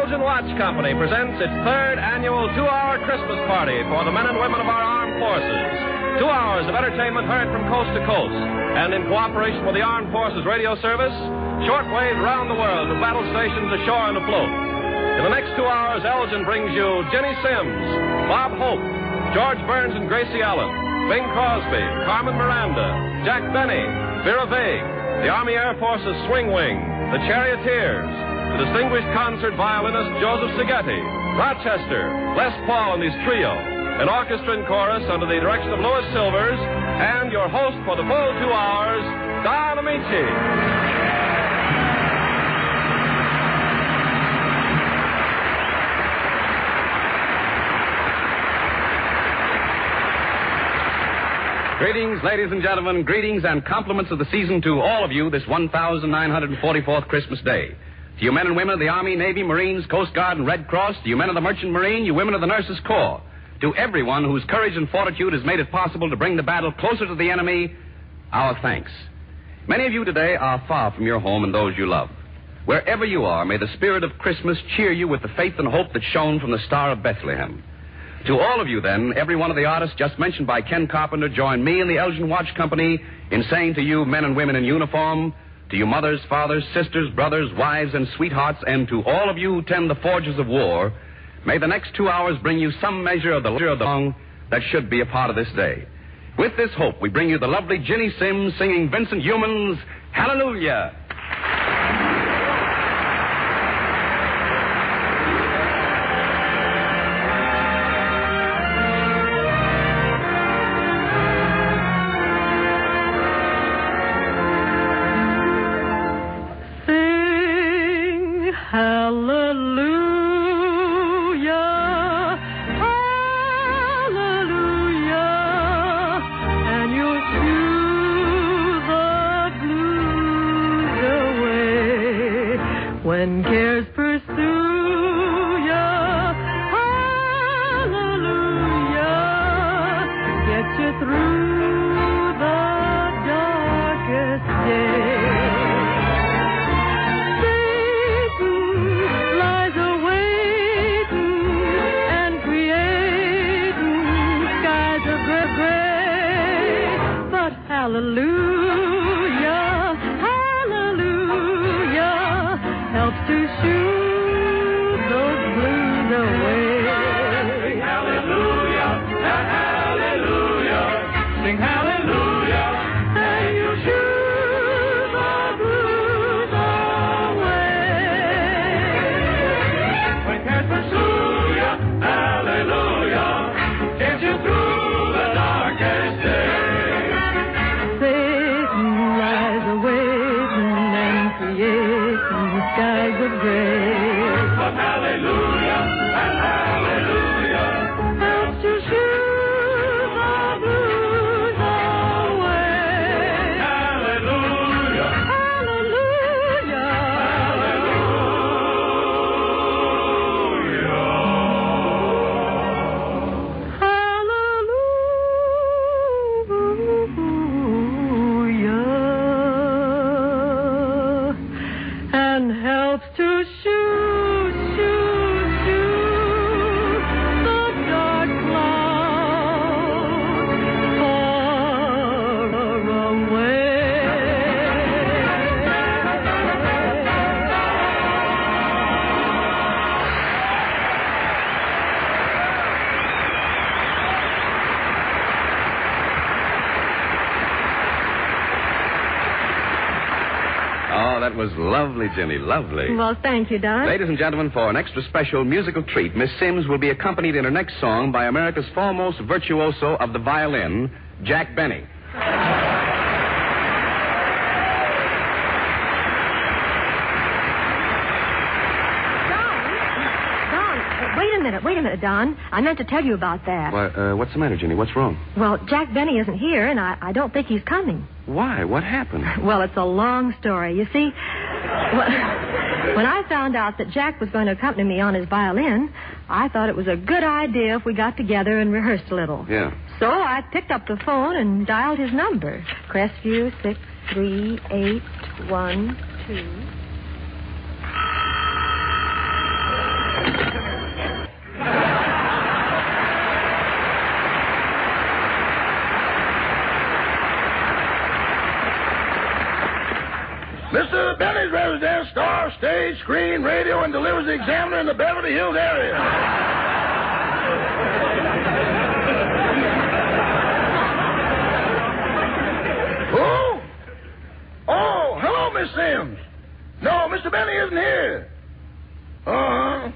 Elgin Watch Company presents its third annual 2-hour Christmas party for the men and women of our armed forces. 2 hours of entertainment heard from coast to coast, and in cooperation with the Armed Forces Radio Service, shortwave around the world to battle stations ashore and afloat. In the next 2 hours, Elgin brings you Jenny Sims, Bob Hope, George Burns and Gracie Allen, Bing Crosby, Carmen Miranda, Jack Benny, Vera Vague, the Army Air Force's Swing Wing, the Charioteers, the distinguished concert violinist Joseph Seghetti, Rochester, Les Paul and his trio, an orchestra and chorus under the direction of Louis Silvers, and your host for the full 2 hours, Don Amici. Greetings, ladies and gentlemen, greetings and compliments of the season to all of you this 1,944th Christmas Day. To you men and women of the Army, Navy, Marines, Coast Guard, and Red Cross, to you men of the Merchant Marine, you women of the Nurses Corps, to everyone whose courage and fortitude has made it possible to bring the battle closer to the enemy, our thanks. Many of you today are far from your home and those you love. Wherever you are, may the spirit of Christmas cheer you with the faith and hope that shone from the Star of Bethlehem. To all of you, then, every one of the artists just mentioned by Ken Carpenter join me and the Elgin Watch Company in saying to you, men and women in uniform, to you mothers, fathers, sisters, brothers, wives, and sweethearts, and to all of you who tend the forges of war, may the next 2 hours bring you some measure of the song that should be a part of this day. With this hope, we bring you the lovely Jenny Sims singing Vincent Youmans' Hallelujah. When cares pursue ya, hallelujah, get you through the darkest day. Satan lies awaiting and creating skies of gray, but hallelujah, helps to shoot those blues away. Sing hallelujah, hallelujah. Sing hallelujah, and you shoot the blues away. When cares pursue ya, hallelujah, get you through the darkest day. Satan lies awaiting and creating skies of gray. But hallelujah, and hallelujah, helps to shoot the blues away. hallelujah, Hallelujah. Hallelujah. And helps to shoot the dark clouds far away. Oh, that was lovely, Jenny, lovely. Well, thank you, Don. Ladies and gentlemen, for an extra special musical treat, Miss Sims will be accompanied in her next song by America's foremost virtuoso of the violin, Jack Benny. Wait a minute, Don. I meant to tell you about that. Why, what's the matter, Jenny? What's wrong? Well, Jack Benny isn't here, and I don't think he's coming. Why? What happened? Well, it's a long story. You see, when I found out that Jack was going to accompany me on his violin, I thought it was a good idea if we got together and rehearsed a little. Yeah. So I picked up the phone and dialed his number. Crestview 63812. Benny's Residence, star, stage, screen, radio, and delivers the Examiner in the Beverly Hills area. Who? Oh, hello, Miss Sims. No, Mr. Benny isn't here. Uh-huh.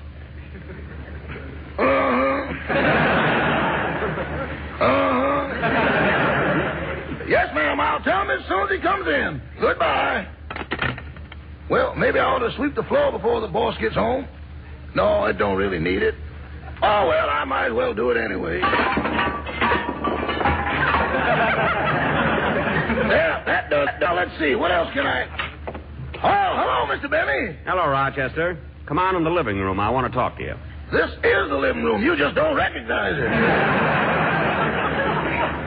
Yes, ma'am, I'll tell him as soon as he comes in. Goodbye. Well, maybe I ought to sweep the floor before the boss gets home. No, it don't really need it. Oh, well, I might as well do it anyway. Yeah, that does. Now, let's see. What else can I... Oh, hello, Mr. Benny. Hello, Rochester. Come on in the living room. I want to talk to you. This is the living room. You just don't recognize it.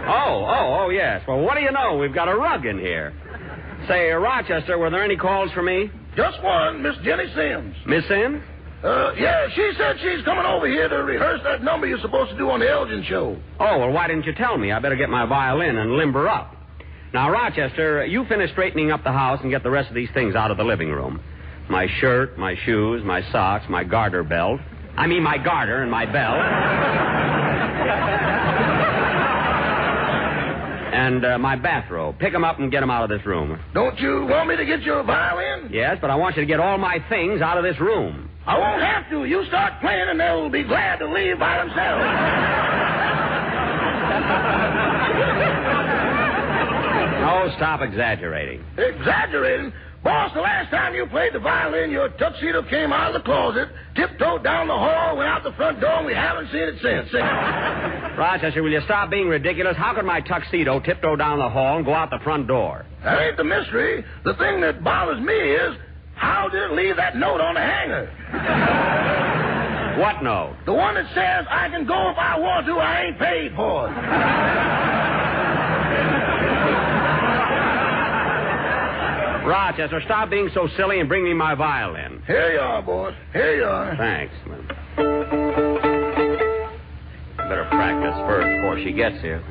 Oh, yes. Well, what do you know? We've got a rug in here. Say, Rochester, were there any calls for me? Just one, Miss Jenny Sims. Miss Sims? Yeah, she said she's coming over here to rehearse that number you're supposed to do on the Elgin show. Oh, well, why didn't you tell me? I better get my violin and limber up. Now, Rochester, you finish straightening up the house and get the rest of these things out of the living room. My shirt, my shoes, my socks, my garter belt. I mean my garter and my belt. And my bathrobe. Pick them up and get them out of this room. Don't you want me to get your violin? Yes, but I want you to get all my things out of this room. I won't have to. You start playing and they'll be glad to leave by themselves. Oh, stop exaggerating. Exaggerating? Boss, the last time you played the violin, your tuxedo came out of the closet, tiptoed down the hall, went out the front door, and we haven't seen it since. Rochester, will you stop being ridiculous? How could my tuxedo tiptoe down the hall and go out the front door? That ain't the mystery. The thing that bothers me is, how did it leave that note on the hanger? What note? The one that says, I can go if I want to, I ain't paid for it. Rochester, stop being so silly and bring me my violin. Here you are, boss. Here you are. Thanks, man. Better practice first before she gets here.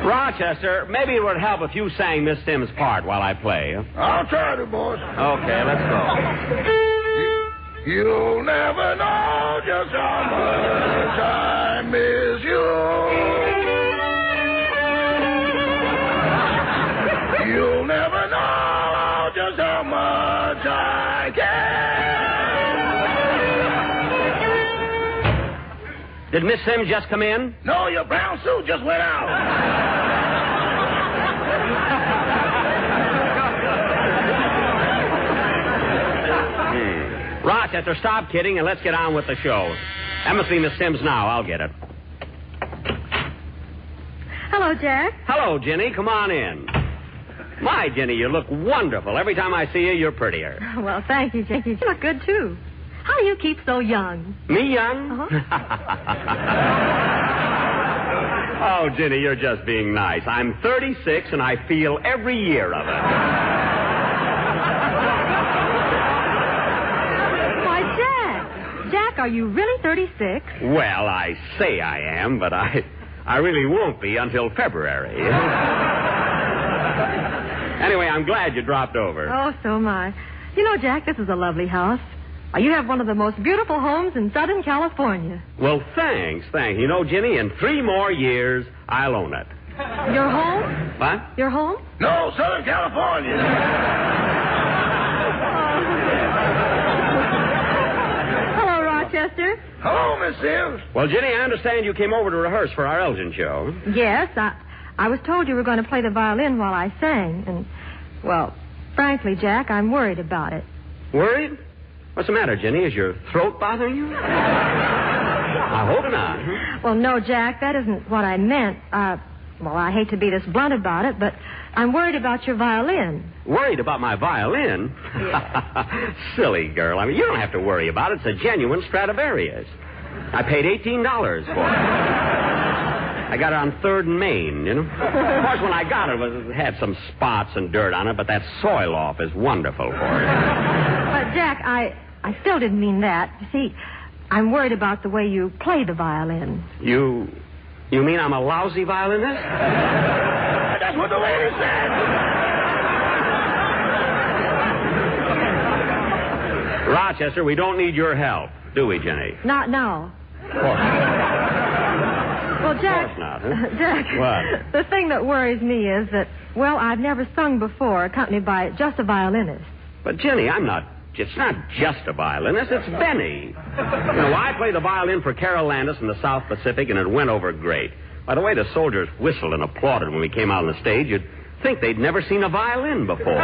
Rochester, maybe it would help if you sang Miss Sims' part while I play. I'll try to, boss. Okay, let's go. You'll never know just how much I miss you. You'll never know just how much I care. Did Miss Sims just come in? No, your brown suit just went out. Rochester, stop kidding and let's get on with the show. That must be Miss Sims now. I'll get it. Hello, Jack. Hello, Jenny. Come on in. My, Jenny, you look wonderful. Every time I see you, you're prettier. Well, thank you, Jack. You look good, too. How do you keep so young? Me young? Oh, Jenny, you're just being nice. I'm 36, and I feel every year of it. Jack, are you really 36? Well, I say I am, but I really won't be until February. Anyway, I'm glad you dropped over. Oh, so am I. You know, Jack, this is a lovely house. You have one of the most beautiful homes in Southern California. Well, thanks. You know, Jenny, in 3 more years, I'll own it. Your home? What? Your home? No, Southern California. Chester? Hello, Miss Sims. Well, Jenny, I understand you came over to rehearse for our Elgin show. Yes, I was told you were going to play the violin while I sang. And, well, frankly, Jack, I'm worried about it. Worried? What's the matter, Jenny? Is your throat bothering you? I hope not. Well, no, Jack, that isn't what I meant. Well, I hate to be this blunt about it, but I'm worried about your violin. Worried about my violin? Yeah. Silly girl. I mean, you don't have to worry about it. It's a genuine Stradivarius. I paid $18 for it. I got it on 3rd and Main, you know. Of course, when I got it, it had some spots and dirt on it, but that soil off is wonderful for it. But, Jack, I still didn't mean that. You see, I'm worried about the way you play the violin. You mean I'm a lousy violinist? That's what the lady said. Rochester, we don't need your help, do we, Jenny? Not now. Of course. Well, Jack. Of course not, huh? Jack. What? The thing that worries me is that, well, I've never sung before accompanied by just a violinist. But, Jenny, it's not just a violinist, it's Benny. You know, I play the violin for Carol Landis in the South Pacific, and it went over great. By the way, the soldiers whistled and applauded when we came out on the stage. You'd think they'd never seen a violin before.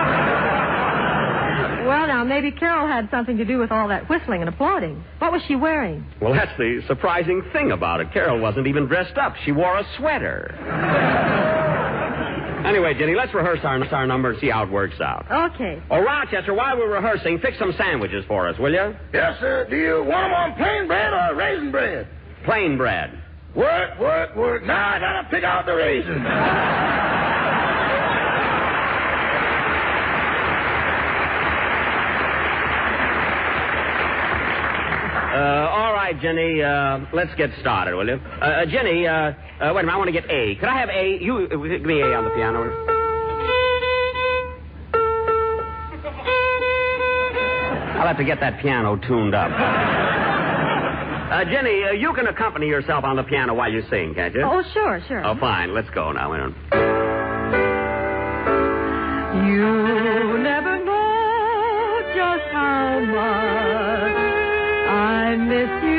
Well, now, maybe Carol had something to do with all that whistling and applauding. What was she wearing? Well, that's the surprising thing about it. Carol wasn't even dressed up. She wore a sweater. Anyway, Jenny, let's rehearse our number and see how it works out. Okay. Oh, Rochester, while we're rehearsing, fix some sandwiches for us, will you? Yes, sir. Do you want them on plain bread or raisin bread? Plain bread. Work. Now I gotta pick out the raisins. All right, Jenny, let's get started, will you? Jenny, wait a minute, I want to get A. Could I have A? You, give me A on the piano. I'll have to get that piano tuned up. Jenny, you can accompany yourself on the piano while you sing, can't you? Oh, sure. Oh, fine. Let's go now. You never know just how much I miss you.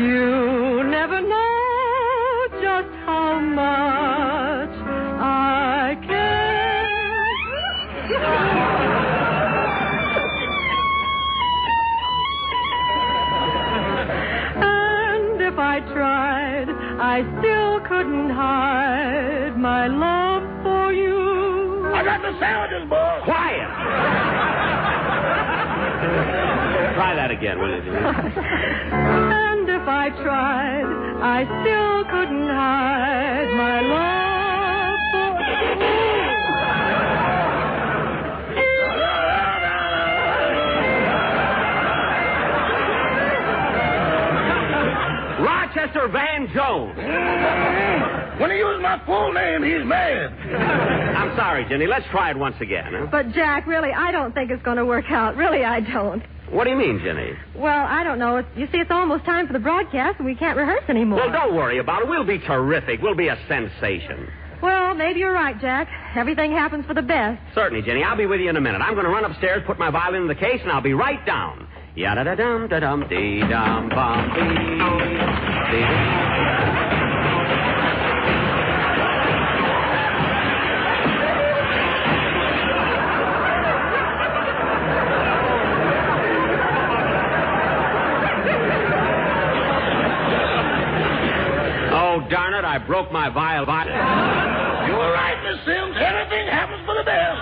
You never know just how much I care. And if I tried, I still couldn't hide my love for you. I got the sandwiches, boss. Quiet! Try that again, will you? And if I tried, I still couldn't hide my love for Rochester Van Jones. When he uses my full name, he's mad. I'm sorry, Jenny. Let's try it once again. Huh? But, Jack, really, I don't think it's going to work out. Really, I don't. What do you mean, Jenny? Well, I don't know. You see, it's almost time for the broadcast, and we can't rehearse anymore. Well, don't worry about it. We'll be terrific. We'll be a sensation. Well, maybe you're right, Jack. Everything happens for the best. Certainly, Jenny. I'll be with you in a minute. I'm going to run upstairs, put my violin in the case, and I'll be right down. Ya-da-da-dum-da-dum-dee-dum-bum-dee-dee. Oh, darn it, I broke my violin. You were right, Miss Sims. Everything happens for the best.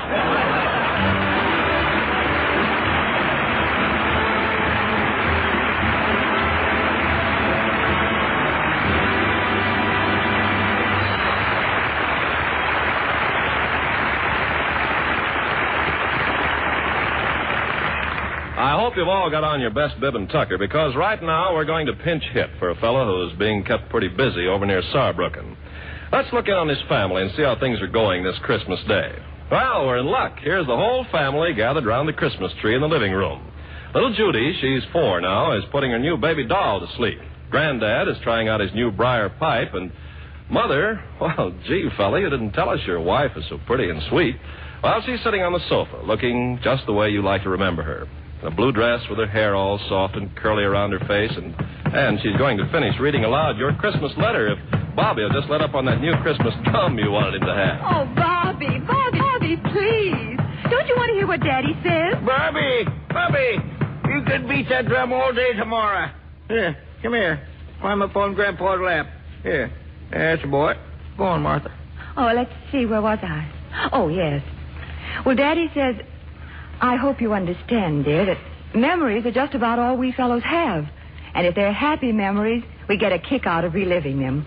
I hope you've all got on your best bib and tucker, because right now we're going to pinch hit for a fellow who's being kept pretty busy over near Saarbrücken. Let's look in on his family and see how things are going this Christmas Day. Well, we're in luck. Here's the whole family gathered around the Christmas tree in the living room. Little Judy, she's 4 now, is putting her new baby doll to sleep. Granddad is trying out his new briar pipe, and Mother, well, gee, fella, you didn't tell us your wife is so pretty and sweet. Well, she's sitting on the sofa, looking just the way you like to remember her. In a blue dress with her hair all soft and curly around her face, and she's going to finish reading aloud your Christmas letter if Bobby will just let up on that new Christmas drum you wanted him to have. Oh, Bobby, please. Don't you want to hear what Daddy says? Bobby, you could beat that drum all day tomorrow. Here, come here. Climb up on Grandpa's lap. Here. That's the boy. Go on, Martha. Oh, let's see. Where was I? Oh, yes. Well, Daddy says, I hope you understand, dear, that memories are just about all we fellows have. And if they're happy memories, we get a kick out of reliving them.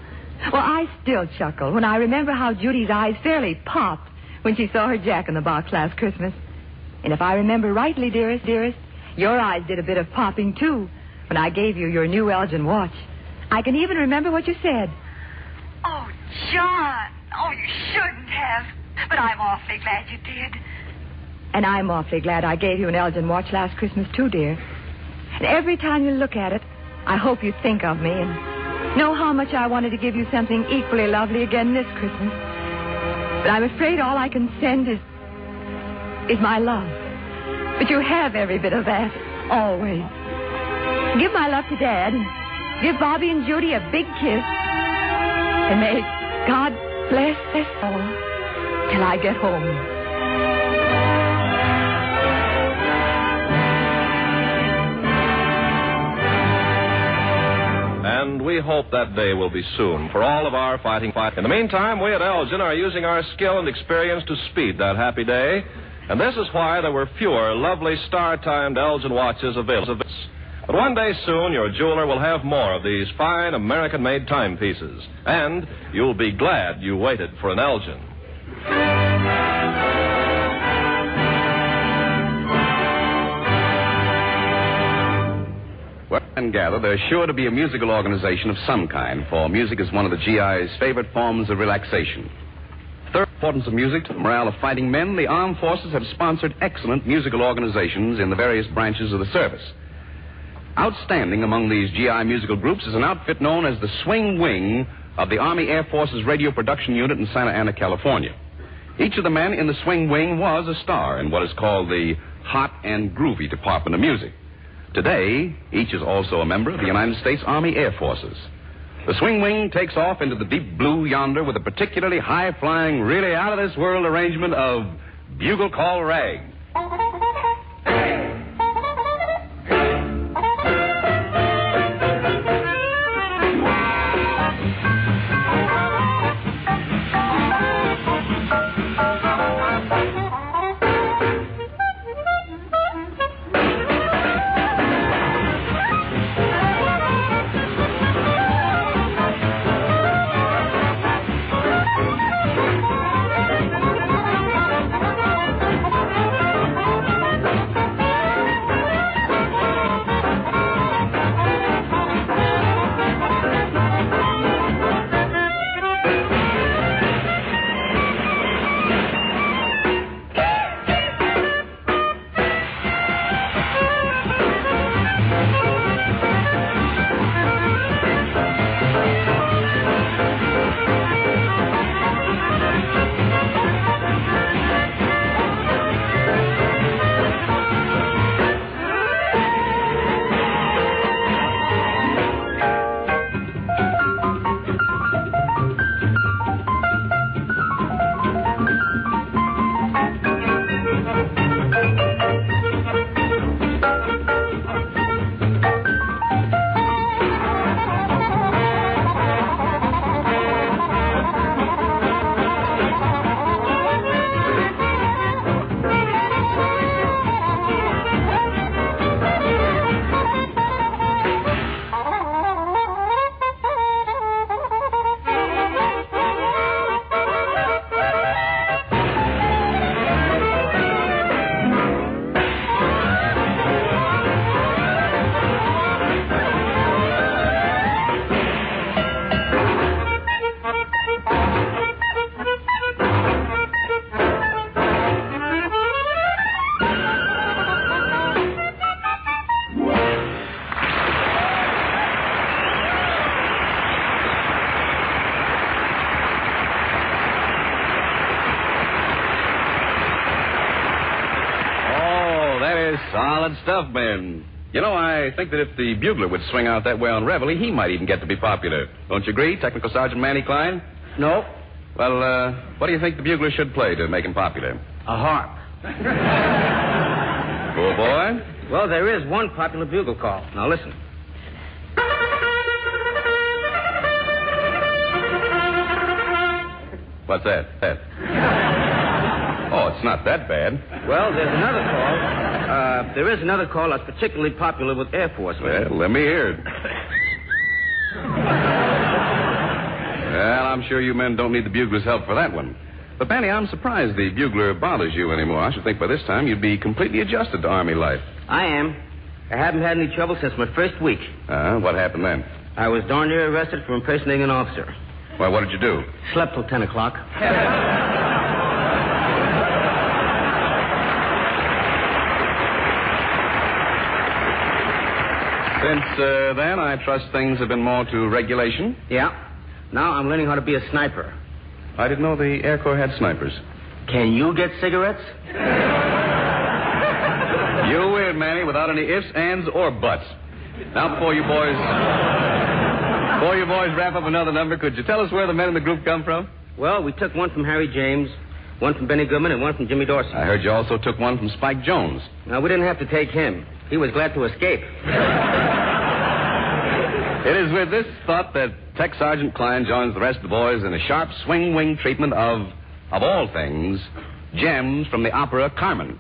Well, I still chuckle when I remember how Judy's eyes fairly popped when she saw her Jack-in-the-Box last Christmas. And if I remember rightly, dearest, your eyes did a bit of popping, too, when I gave you your new Elgin watch. I can even remember what you said. Oh, John. Oh, you shouldn't have. But I'm awfully glad you did. And I'm awfully glad I gave you an Elgin watch last Christmas, too, dear. And every time you look at it, I hope you think of me and know how much I wanted to give you something equally lovely again this Christmas. But I'm afraid all I can send is my love. But you have every bit of that, always. Give my love to Dad, and give Bobby and Judy a big kiss. And may God bless us all till I get home. And we hope that day will be soon for all of our fighting. In the meantime, we at Elgin are using our skill and experience to speed that happy day. And this is why there were fewer lovely star-timed Elgin watches available. But one day soon, your jeweler will have more of these fine American-made timepieces. And you'll be glad you waited for an Elgin. Well, and gather, there's sure to be a musical organization of some kind, for music is one of the GI's favorite forms of relaxation. Third importance of music to the morale of fighting men, the armed forces have sponsored excellent musical organizations in the various branches of the service. Outstanding among these GI musical groups is an outfit known as the Swing Wing of the Army Air Force's Radio Production Unit in Santa Ana, California. Each of the men in the Swing Wing was a star in what is called the hot and groovy department of music. Today, each is also a member of the United States Army Air Forces. The Swing Wing takes off into the deep blue yonder with a particularly high-flying, really out-of-this-world arrangement of Bugle Call Rag. Solid stuff, Ben. You know, I think that if the bugler would swing out that way on Reveille, he might even get to be popular. Don't you agree, Technical Sergeant Manny Klein? No. Well, what do you think the bugler should play to make him popular? A harp. Poor boy. Well, there is one popular bugle call. Now, listen. What's that? Oh, it's not that bad. Well, there's another call. There is another call that's particularly popular with Air Force men. Well, let me hear it. Well, I'm sure you men don't need the bugler's help for that one. But, Manny, I'm surprised the bugler bothers you anymore. I should think by this time you'd be completely adjusted to Army life. I am. I haven't had any trouble since my first week. What happened then? I was darn near arrested for impersonating an officer. Why, what did you do? Slept till 10 o'clock. Since then, I trust things have been more to regulation? Yeah. Now I'm learning how to be a sniper. I didn't know the Air Corps had snipers. Can you get cigarettes? You will, Manny, without any ifs, ands, or buts. Now, before you boys wrap up another number, could you tell us where the men in the group come from? Well, we took one from Harry James, one from Benny Goodman, and one from Jimmy Dorsey. I heard you also took one from Spike Jones. No, we didn't have to take him. He was glad to escape. It is with this thought that Tech Sergeant Klein joins the rest of the boys in a sharp swing-wing treatment of all things, gems from the opera Carmen.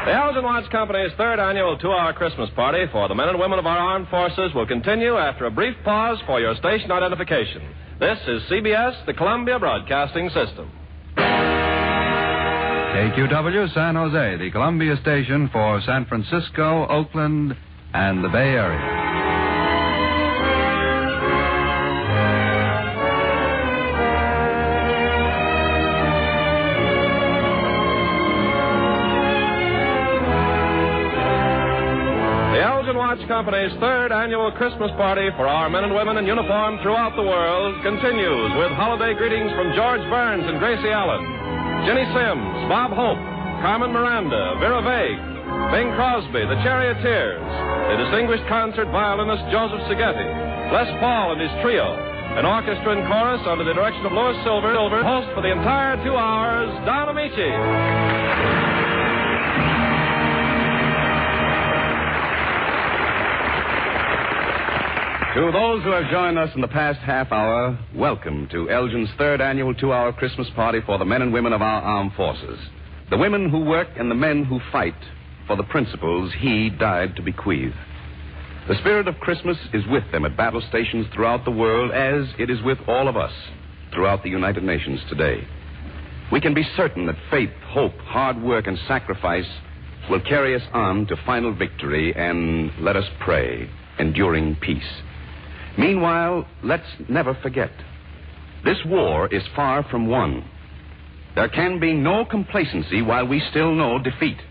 The Elgin Watch Company's third annual two-hour Christmas party for the men and women of our armed forces will continue after a brief pause for your station identification. This is CBS, the Columbia Broadcasting System. KQW San Jose, the Columbia station for San Francisco, Oakland, and the Bay Area. Watch Company's third annual Christmas party for our men and women in uniform throughout the world continues with holiday greetings from George Burns and Gracie Allen, Jenny Sims, Bob Hope, Carmen Miranda, Vera Vague, Bing Crosby, the Charioteers, the distinguished concert violinist Joseph Seghetti, Les Paul and his trio, an orchestra and chorus under the direction of Louis Silver, host for the entire 2 hours, Don Amici. To those who have joined us in the past half hour, welcome to Elgin's third annual 2-hour Christmas party for the men and women of our armed forces. The women who work and the men who fight for the principles he died to bequeath. The spirit of Christmas is with them at battle stations throughout the world, as it is with all of us throughout the United Nations today. We can be certain that faith, hope, hard work, and sacrifice will carry us on to final victory and, let us pray, enduring peace. Meanwhile, let's never forget, this war is far from won. There can be no complacency while we still know defeat.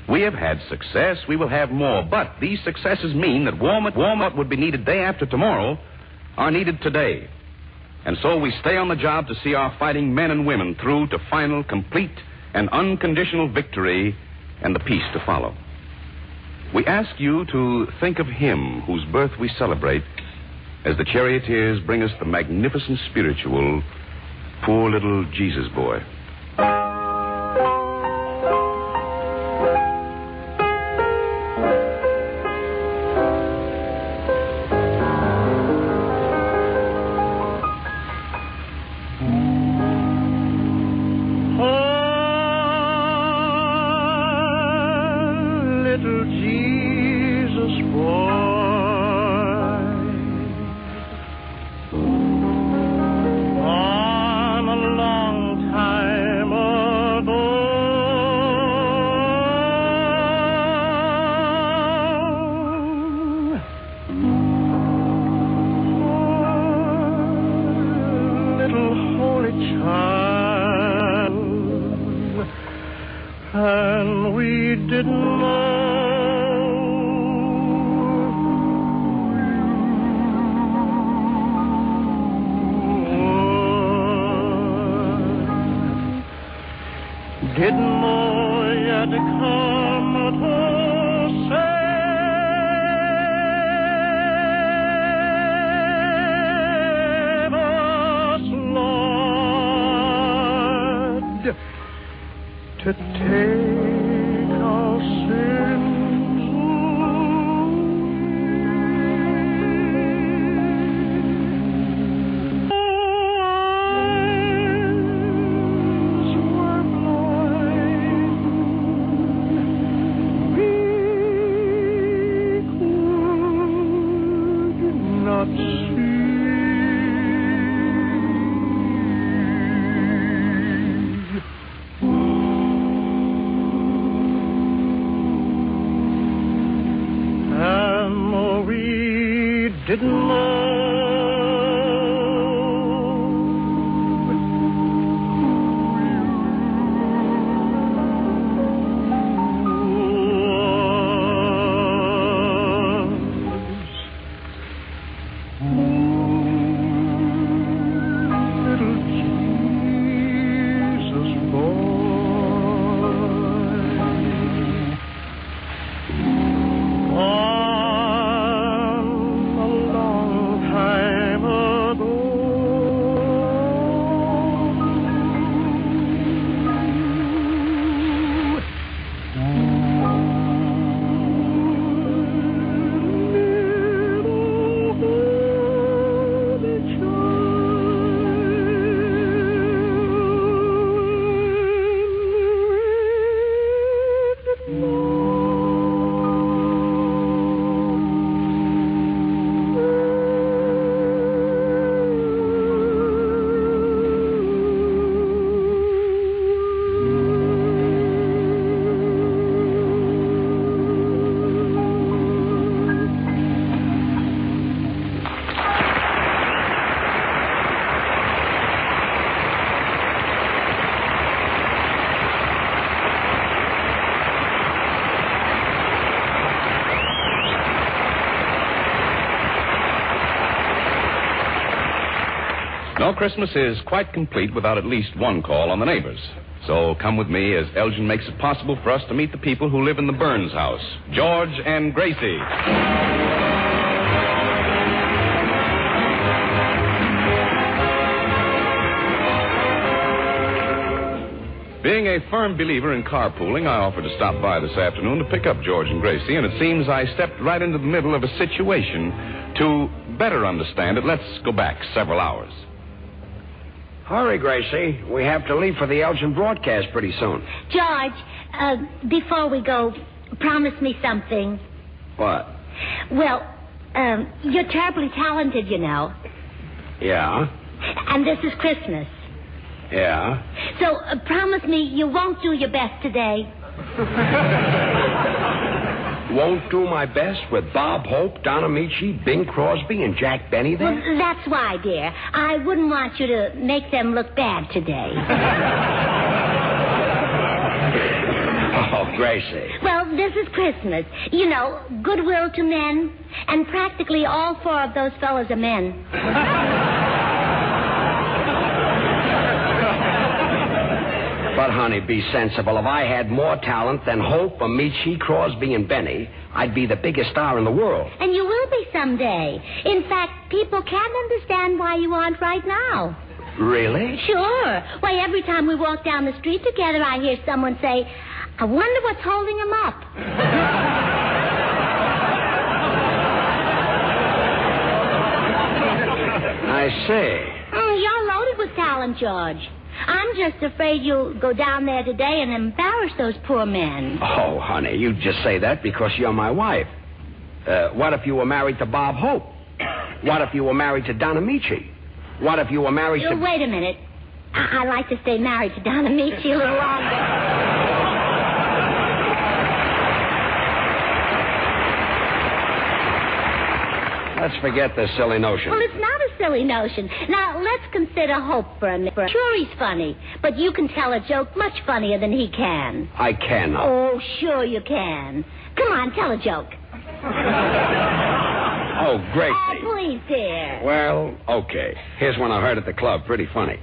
We have had success, we will have more, but these successes mean that what would be needed day after tomorrow are needed today. And so we stay on the job to see our fighting men and women through to final, complete, and unconditional victory and the peace to follow. We ask you to think of him whose birth we celebrate as the Charioteers bring us the magnificent spiritual Poor Little Jesus Boy. And we didn't know didn't know yet to come to save us, Lord, to take our sins away. Eyes were blind, we could not see. Didn't little Jesus boy. On a long No Christmas is quite complete without at least one call on the neighbors. So come with me as Elgin makes it possible for us to meet the people who live in the Burns house, George and Gracie. Being a firm believer in carpooling, I offered to stop by this afternoon to pick up George and Gracie, and it seems I stepped right into the middle of a situation. To better understand it, let's go back several hours. Hurry, Gracie. We have to leave for the Elgin broadcast pretty soon. George, before we go, promise me something. What? Well, you're terribly talented, you know. Yeah? And this is Christmas. Yeah? So promise me you won't do your best today. Won't do my best with Bob Hope, Don Amici, Bing Crosby, and Jack Benny there? Well, that's why, dear. I wouldn't want you to make them look bad today. Oh, Gracie. Well, this is Christmas. You know, goodwill to men. And practically all four of those fellas are men. But, honey, be sensible. If I had more talent than Hope, Amici, Crosby, and Benny, I'd be the biggest star in the world. And you will be someday. In fact, people can't understand why you aren't right now. Really? Sure. Why, every time we walk down the street together, I hear someone say, I wonder what's holding him up. I see. You're loaded with talent, George. I'm just afraid you'll go down there today and embarrass those poor men. Oh, honey, you just say that because you're my wife. What if you were married to Bob Hope? What if you were married to Don Amici? What if you were married to... Wait a minute. I'd like to stay married to Don Amici a little longer. Let's forget this silly notion. Well, it's not a silly notion. Now, let's consider Hope for a minute. Sure, he's funny, but you can tell a joke much funnier than he can. I cannot. Oh, sure you can. Come on, tell a joke. Oh, Gracie. Oh, please, dear. Well, okay. Here's one I heard at the club. Pretty funny.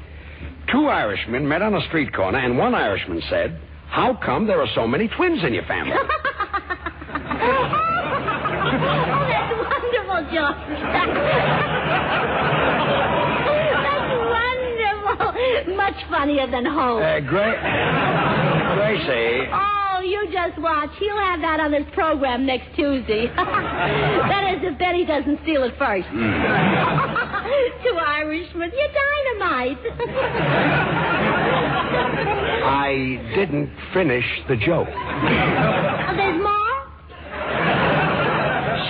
Two Irishmen met on a street corner, and one Irishman said, how come there are so many twins in your family? Oh, that's wonderful, George. That's wonderful. Much funnier than Hope. Gracie. Oh, you just watch. He'll have that on his program next Tuesday. That is, if Betty doesn't steal it first. Two Irishmen. You're dynamite. I didn't finish the joke. There's more?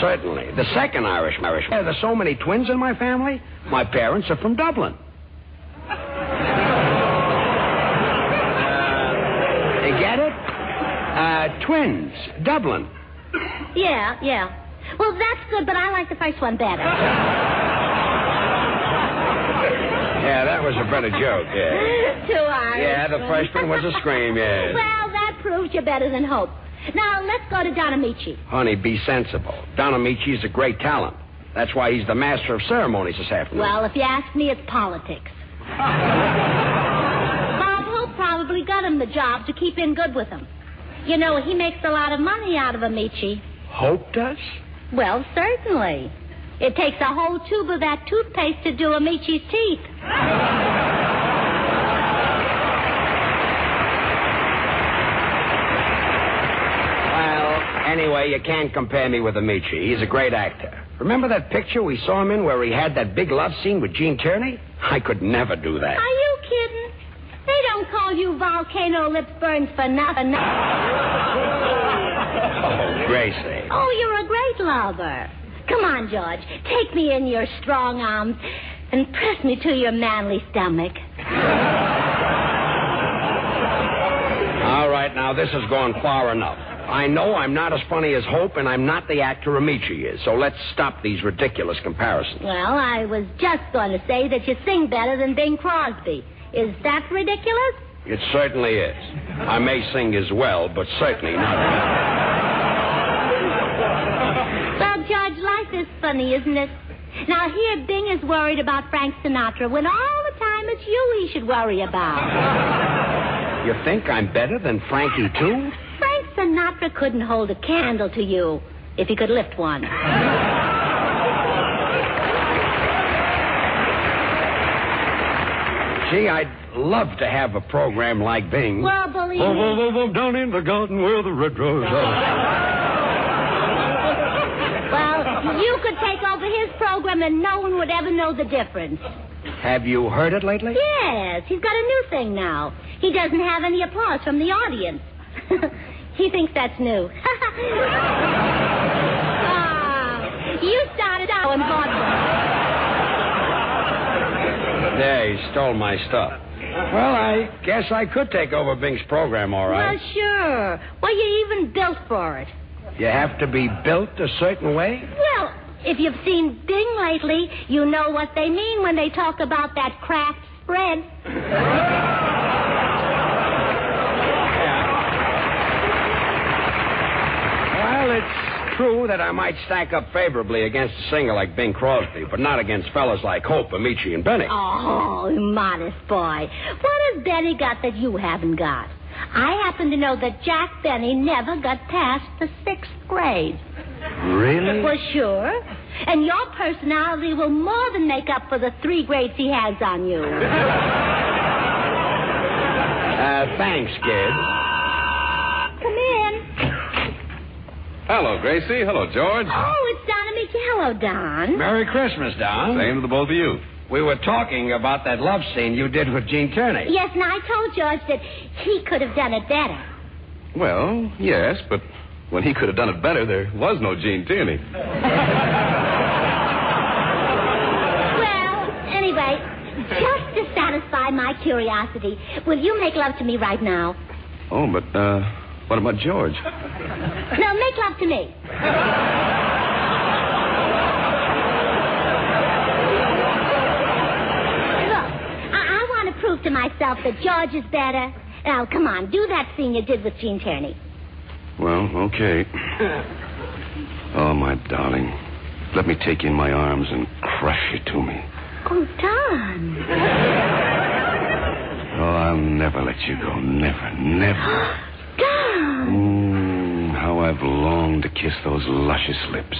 Certainly. The second Irishman. There's so many twins in my family. My parents are from Dublin. You get it? Twins. Dublin. Yeah. Well, that's good, but I like the first one better. Yeah, that was a better joke, yeah. Two Irishmen. Yeah, the first one was a scream, yeah. Well, that proves you're better than Hope. Now, let's go to Don Amici. Honey, be sensible. Don Amici is a great talent. That's why he's the master of ceremonies this afternoon. Well, if you ask me, it's politics. Bob Hope probably got him the job to keep in good with him. You know, he makes a lot of money out of Amici. Hope does? Well, certainly. It takes a whole tube of that toothpaste to do Amici's teeth. Anyway, you can't compare me with Amici. He's a great actor. Remember that picture we saw him in where he had that big love scene with Gene Tierney? I could never do that. Are you kidding? They don't call you Volcano Lips Burns for nothing. Oh, Gracie. Oh, you're a great lover. Come on, George. Take me in your strong arms and press me to your manly stomach. All right, now, this has gone far enough. I know I'm not as funny as Hope, and I'm not the actor Amici is, so let's stop these ridiculous comparisons. Well, I was just going to say that you sing better than Bing Crosby. Is that ridiculous? It certainly is. I may sing as well, but certainly not. Well, George, life is funny, isn't it? Now, here Bing is worried about Frank Sinatra when all the it's you he should worry about. You think I'm better than Frankie, too? Frank Sinatra couldn't hold a candle to you if he could lift one. Gee, I'd love to have a program like Bing's. Well, believe me. Down in the garden where the red rose Well, you could take over his program and no one would ever know the difference. Have you heard it lately? Yes, he's got a new thing now. He doesn't have any applause from the audience. He thinks that's new. You started out and bought Yeah, he stole my stuff. Well, I guess I could take over Bing's program, all right. Well, sure. Well, you're even built for it. You have to be built a certain way? Well, if you've seen Bing lately, you know what they mean when they talk about that Kraft spread. Well, it's true that I might stack up favorably against a singer like Bing Crosby, but not against fellas like Hope, Amici, and Benny. Oh, modest boy. What has Benny got that you haven't got? I happen to know that Jack Benny never got past the 6th grade. Really? Well, sure. And your personality will more than make up for the 3 grades he has on you. Thanks, kid. Come in. Hello, Gracie. Hello, George. Oh, it's Don Amici. Hello, Don. Merry Christmas, Don. Same to the both of you. We were talking about that love scene you did with Gene Tierney. Yes, and I told George that he could have done it better. Well, yes, but when he could have done it better, there was no Gene Tierney. Well, anyway, just to satisfy my curiosity, will you make love to me right now? Oh, but, what about George? No, make love to me. Prove to myself that George is better. Now, come on, do that scene you did with Gene Tierney. Well, okay. Oh, my darling. Let me take you in my arms and crush you to me. Oh, Don. Oh, I'll never let you go. Never, never. Don. How I've longed to kiss those luscious lips.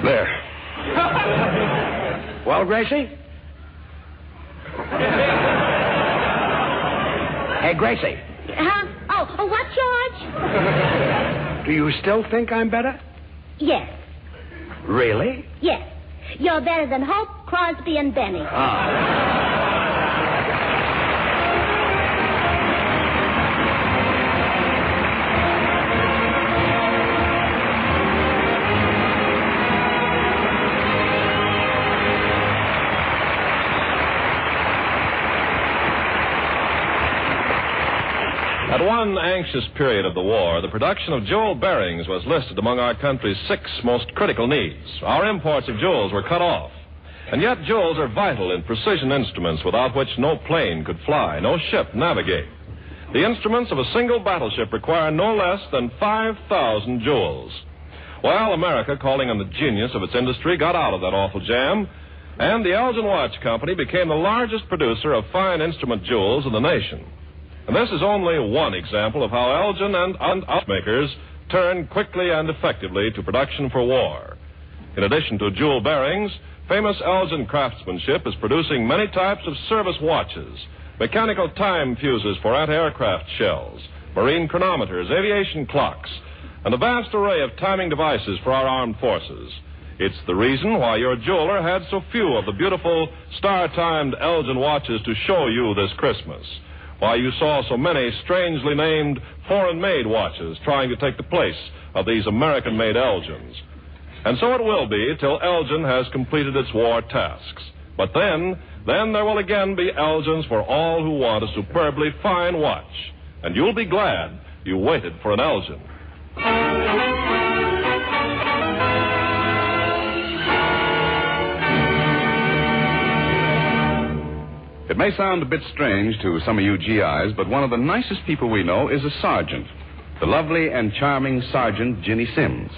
There. Well, Gracie? Hey, Gracie. Huh? Oh, what, George? Do you still think I'm better? Yes. Really? Yes. You're better than Hope, Crosby, and Benny. At one anxious period of the war, the production of jewel bearings was listed among our country's 6 most critical needs. Our imports of jewels were cut off. And yet jewels are vital in precision instruments without which no plane could fly, no ship navigate. The instruments of a single battleship require no less than 5,000 jewels. Well, America, calling on the genius of its industry, got out of that awful jam, and the Elgin Watch Company became the largest producer of fine instrument jewels in the nation. And this is only one example of how Elgin and watchmakers turn quickly and effectively to production for war. In addition to jewel bearings, famous Elgin craftsmanship is producing many types of service watches, mechanical time fuses for anti-aircraft shells, marine chronometers, aviation clocks, and a vast array of timing devices for our armed forces. It's the reason why your jeweler had so few of the beautiful star-timed Elgin watches to show you this Christmas. Why you saw so many strangely named foreign-made watches trying to take the place of these American-made Elgins. And so it will be till Elgin has completed its war tasks. But then there will again be Elgins for all who want a superbly fine watch. And you'll be glad you waited for an Elgin. It may sound a bit strange to some of you GIs, but one of the nicest people we know is a sergeant, the lovely and charming Sergeant Ginny Sims.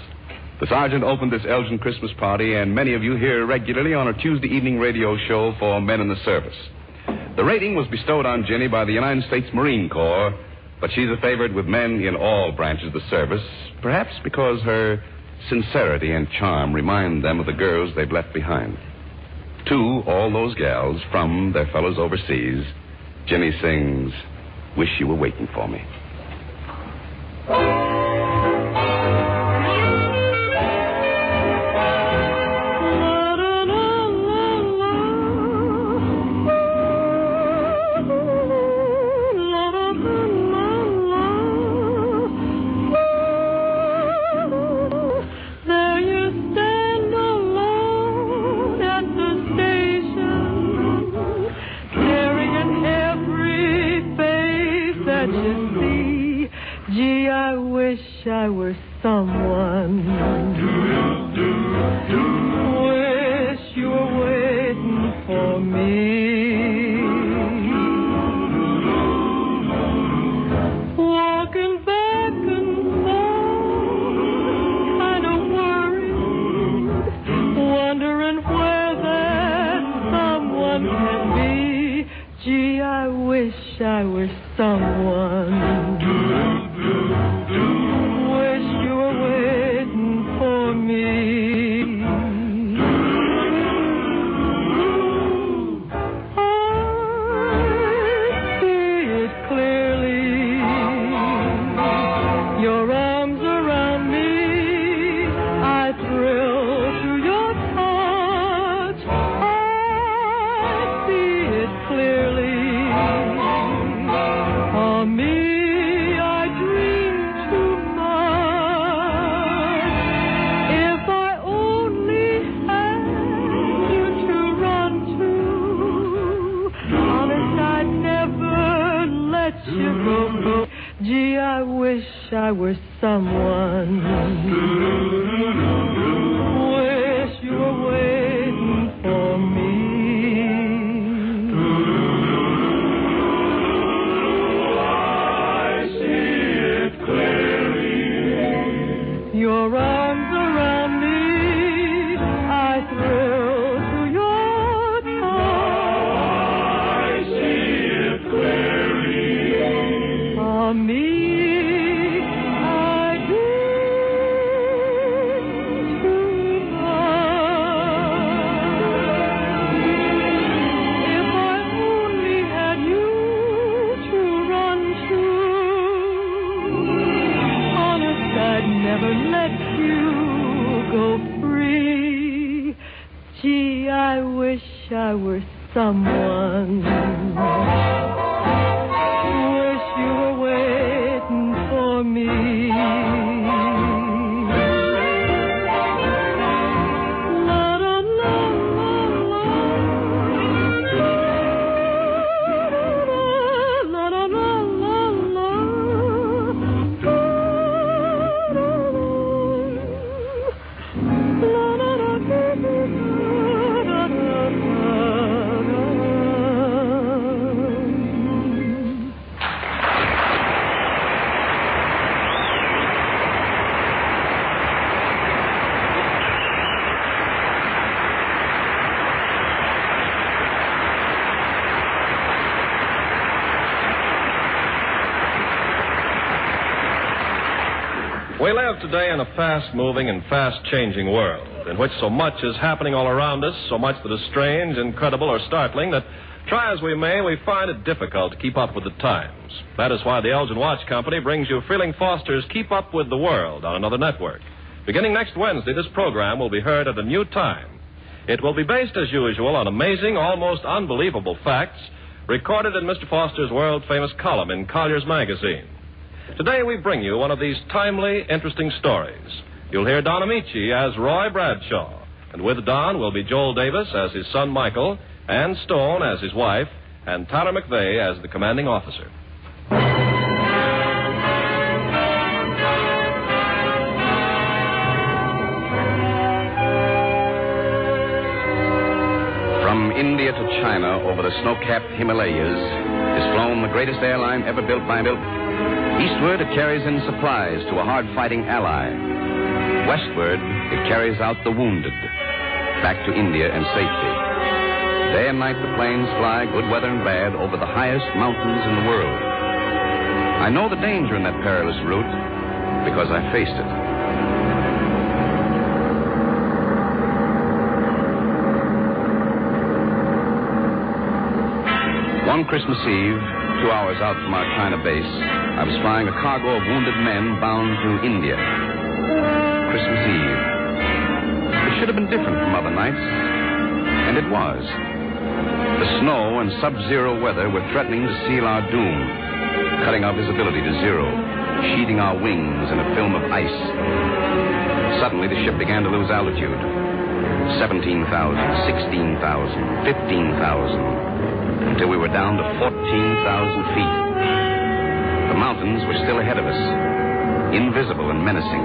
The sergeant opened this Elgin Christmas party, and many of you hear regularly on a Tuesday evening radio show for men in the service. The rating was bestowed on Ginny by the United States Marine Corps, but she's a favorite with men in all branches of the service, perhaps because her sincerity and charm remind them of the girls they've left behind. To all those gals from their fellows overseas, Ginny sings, "Wish You Were Waiting for Me." I were someone. Wish you were waiting for me. Walking back and forth, kind of worried, wondering where that someone can be. Gee, I wish I were someone. Gee, I wish I were someone. Wish you were waiting for me. I see it clearly. Your arms around me, I thrill to your touch. I see it clearly. Me, I dream tonight. If I only had you to run to, honest, I'd never let you go free. Gee, I wish I were someone. Me. We live today in a fast-moving and fast-changing world in which so much is happening all around us, so much that is strange, incredible, or startling that, try as we may, we find it difficult to keep up with the times. That is why the Elgin Watch Company brings you Freeling Foster's Keep Up with the World on another network. Beginning next Wednesday, this program will be heard at a new time. It will be based, as usual, on amazing, almost unbelievable facts recorded in Mr. Foster's world-famous column in Collier's Magazine. Today we bring you one of these timely, interesting stories. You'll hear Don Amici as Roy Bradshaw, and with Don will be Joel Davis as his son Michael, Ann Stone as his wife, and Tyler McVeigh as the commanding officer. From India to China, over the snow-capped Himalayas, is flown the greatest airline ever built by Eastward, it carries in supplies to a hard-fighting ally. westward, it carries out the wounded back to India and safety. Day and night, the planes fly, good weather and bad, over the highest mountains in the world. I know the danger in that perilous route because I faced it. One Christmas Eve, 2 hours out from our China base, I was flying a cargo of wounded men bound to India. Christmas Eve. It should have been different from other nights, and it was. The snow and sub-zero weather were threatening to seal our doom, cutting our visibility to zero, sheathing our wings in a film of ice. Suddenly, the ship began to lose altitude. 17,000, 16,000, 15,000. Until we were down to 14,000 feet. The mountains were still ahead of us, invisible and menacing.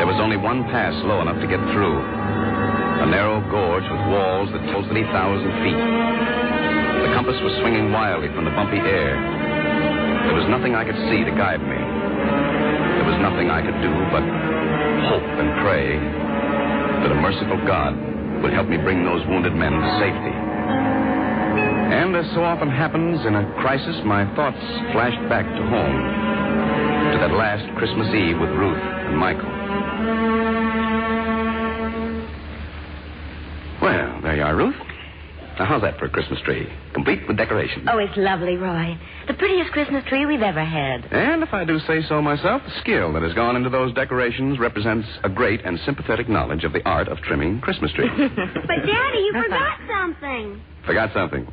There was only one pass low enough to get through, a narrow gorge with walls that told 3,000 feet. The compass was swinging wildly from the bumpy air. There was nothing I could see to guide me. There was nothing I could do but hope and pray that a merciful God would help me bring those wounded men to safety. And as so often happens in a crisis, my thoughts flashed back to home, to that last Christmas Eve with Ruth and Michael. Well, there you are, Ruth. Now, how's that for a Christmas tree? Complete with decorations. Oh, it's lovely, Roy. The prettiest Christmas tree we've ever had. And if I do say so myself, the skill that has gone into those decorations represents a great and sympathetic knowledge of the art of trimming Christmas trees. But, Daddy, you forgot something. Forgot something.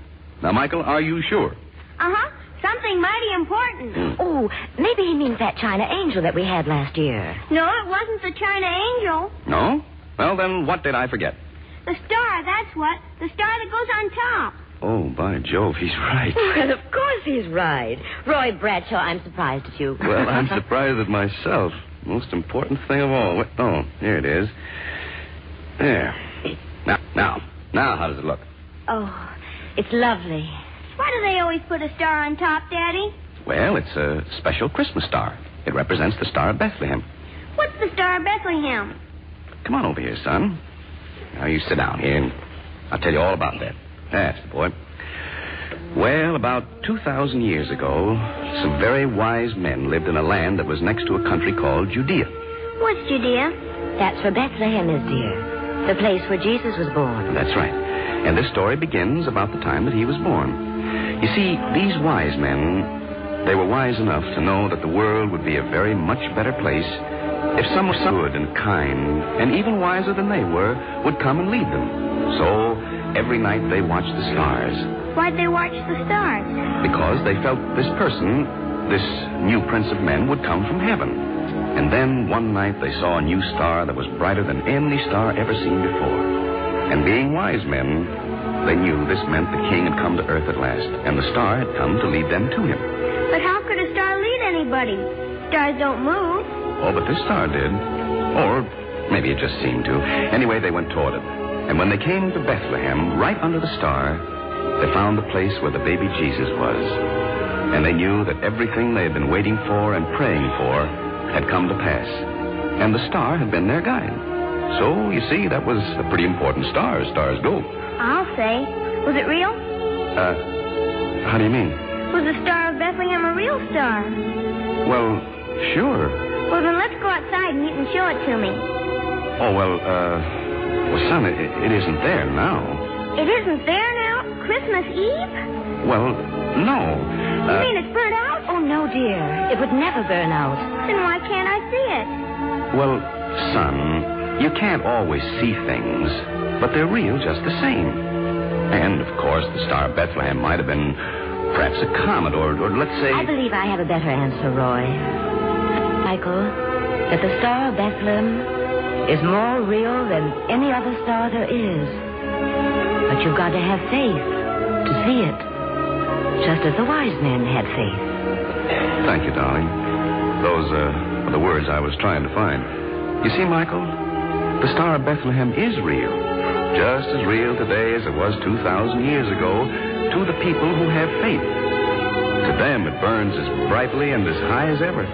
Now, Michael, are you sure? Uh-huh. Something mighty important. Oh, maybe he means that China angel that we had last year. No, it wasn't the China angel. No? Well, then what did I forget? The star, that's what. The star that goes on top. Oh, by Jove, he's right. Well, of course he's right. Roy Bradshaw, I'm surprised at you. Well, I'm surprised at myself. Most important thing of all. Oh, here it is. There. Now, how does it look? Oh, it's lovely. Why do they always put a star on top, Daddy? Well, it's a special Christmas star. It represents the Star of Bethlehem. What's the Star of Bethlehem? Come on over here, son. Now, you sit down here, and I'll tell you all about that. That's the boy. Well, about 2,000 years ago, some very wise men lived in a land that was next to a country called Judea. What's Judea? That's where Bethlehem is, dear. The place where Jesus was born. That's right. And this story begins about the time that he was born. You see, these wise men, they were wise enough to know that the world would be a very much better place if someone good and kind, and even wiser than they were, would come and lead them. So, every night they watched the stars. Why'd they watch the stars? Because they felt this person, this new prince of men, would come from heaven. And then, one night, they saw a new star that was brighter than any star ever seen before. And being wise men, they knew this meant the king had come to earth at last, and the star had come to lead them to him. But how could a star lead anybody? Stars don't move. Oh, but this star did. Or maybe it just seemed to. Anyway, they went toward it. And when they came to Bethlehem, right under the star, they found the place where the baby Jesus was. And they knew that everything they had been waiting for and praying for had come to pass. And the star had been their guide. So, you see, that was a pretty important star as stars go. I'll say. Was it real? How do you mean? Was the Star of Bethlehem a real star? Well, sure. Well, then let's go outside and you can show it to me. Oh, well, son, it isn't there now. It isn't there now? Christmas Eve? Well, no. You mean it's burnt out? Oh, no, dear. It would never burn out. Then why can't I see it? Well, son, you can't always see things, but they're real just the same. And, of course, the Star of Bethlehem might have been perhaps a comet, or let's say... I believe I have a better answer, Roy. Michael, that the Star of Bethlehem is more real than any other star there is. But you've got to have faith to see it, just as the wise men had faith. Thank you, darling. Those are the words I was trying to find. You see, Michael, the Star of Bethlehem is real. Just as real today as it was 2,000 years ago to the people who have faith. To them, it burns as brightly and as high as ever.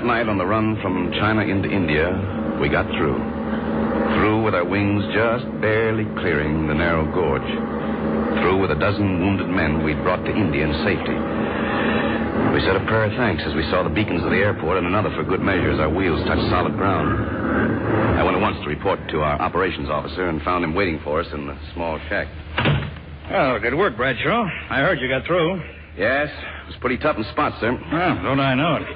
that night on the run from China into India, we got through. Through with our wings just barely clearing the narrow gorge. Through with a dozen wounded men we'd brought to India in safety. We said a prayer of thanks as we saw the beacons of the airport and another for good measure as our wheels touched solid ground. I went at once to report to our operations officer and found him waiting for us in the small shack. Oh, good work, Bradshaw. I heard you got through. Yes, it was pretty tough in spots, sir. Well, don't I know it.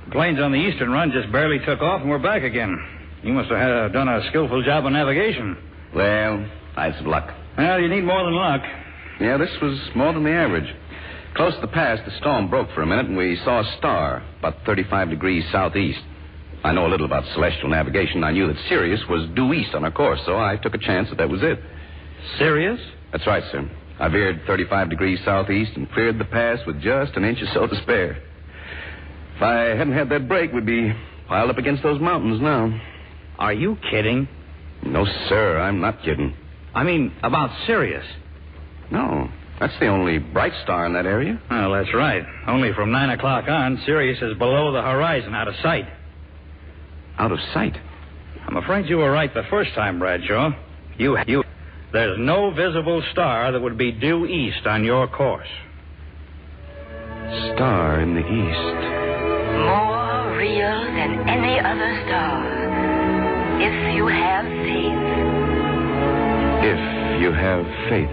The planes on the eastern run just barely took off and we're back again. You must have done a skillful job of navigation. Well, I had some luck. Well, you need more than luck. Yeah, this was more than the average. Close to the pass, the storm broke for a minute, and we saw a star about 35 degrees southeast. I know a little about celestial navigation. I knew that Sirius was due east on our course, so I took a chance that was it. Sirius? That's right, sir. I veered 35 degrees southeast and cleared the pass with just an inch or so to spare. If I hadn't had that break, we'd be piled up against those mountains now. Are you kidding? No, sir, I'm not kidding. I mean, about Sirius. No, that's the only bright star in that area. Well, that's right. Only from 9 o'clock on, Sirius is below the horizon, out of sight. Out of sight? I'm afraid you were right the first time, Bradshaw. You. There's no visible star that would be due east on your course. Star in the east. More real than any other star. If you have faith. If you have faith.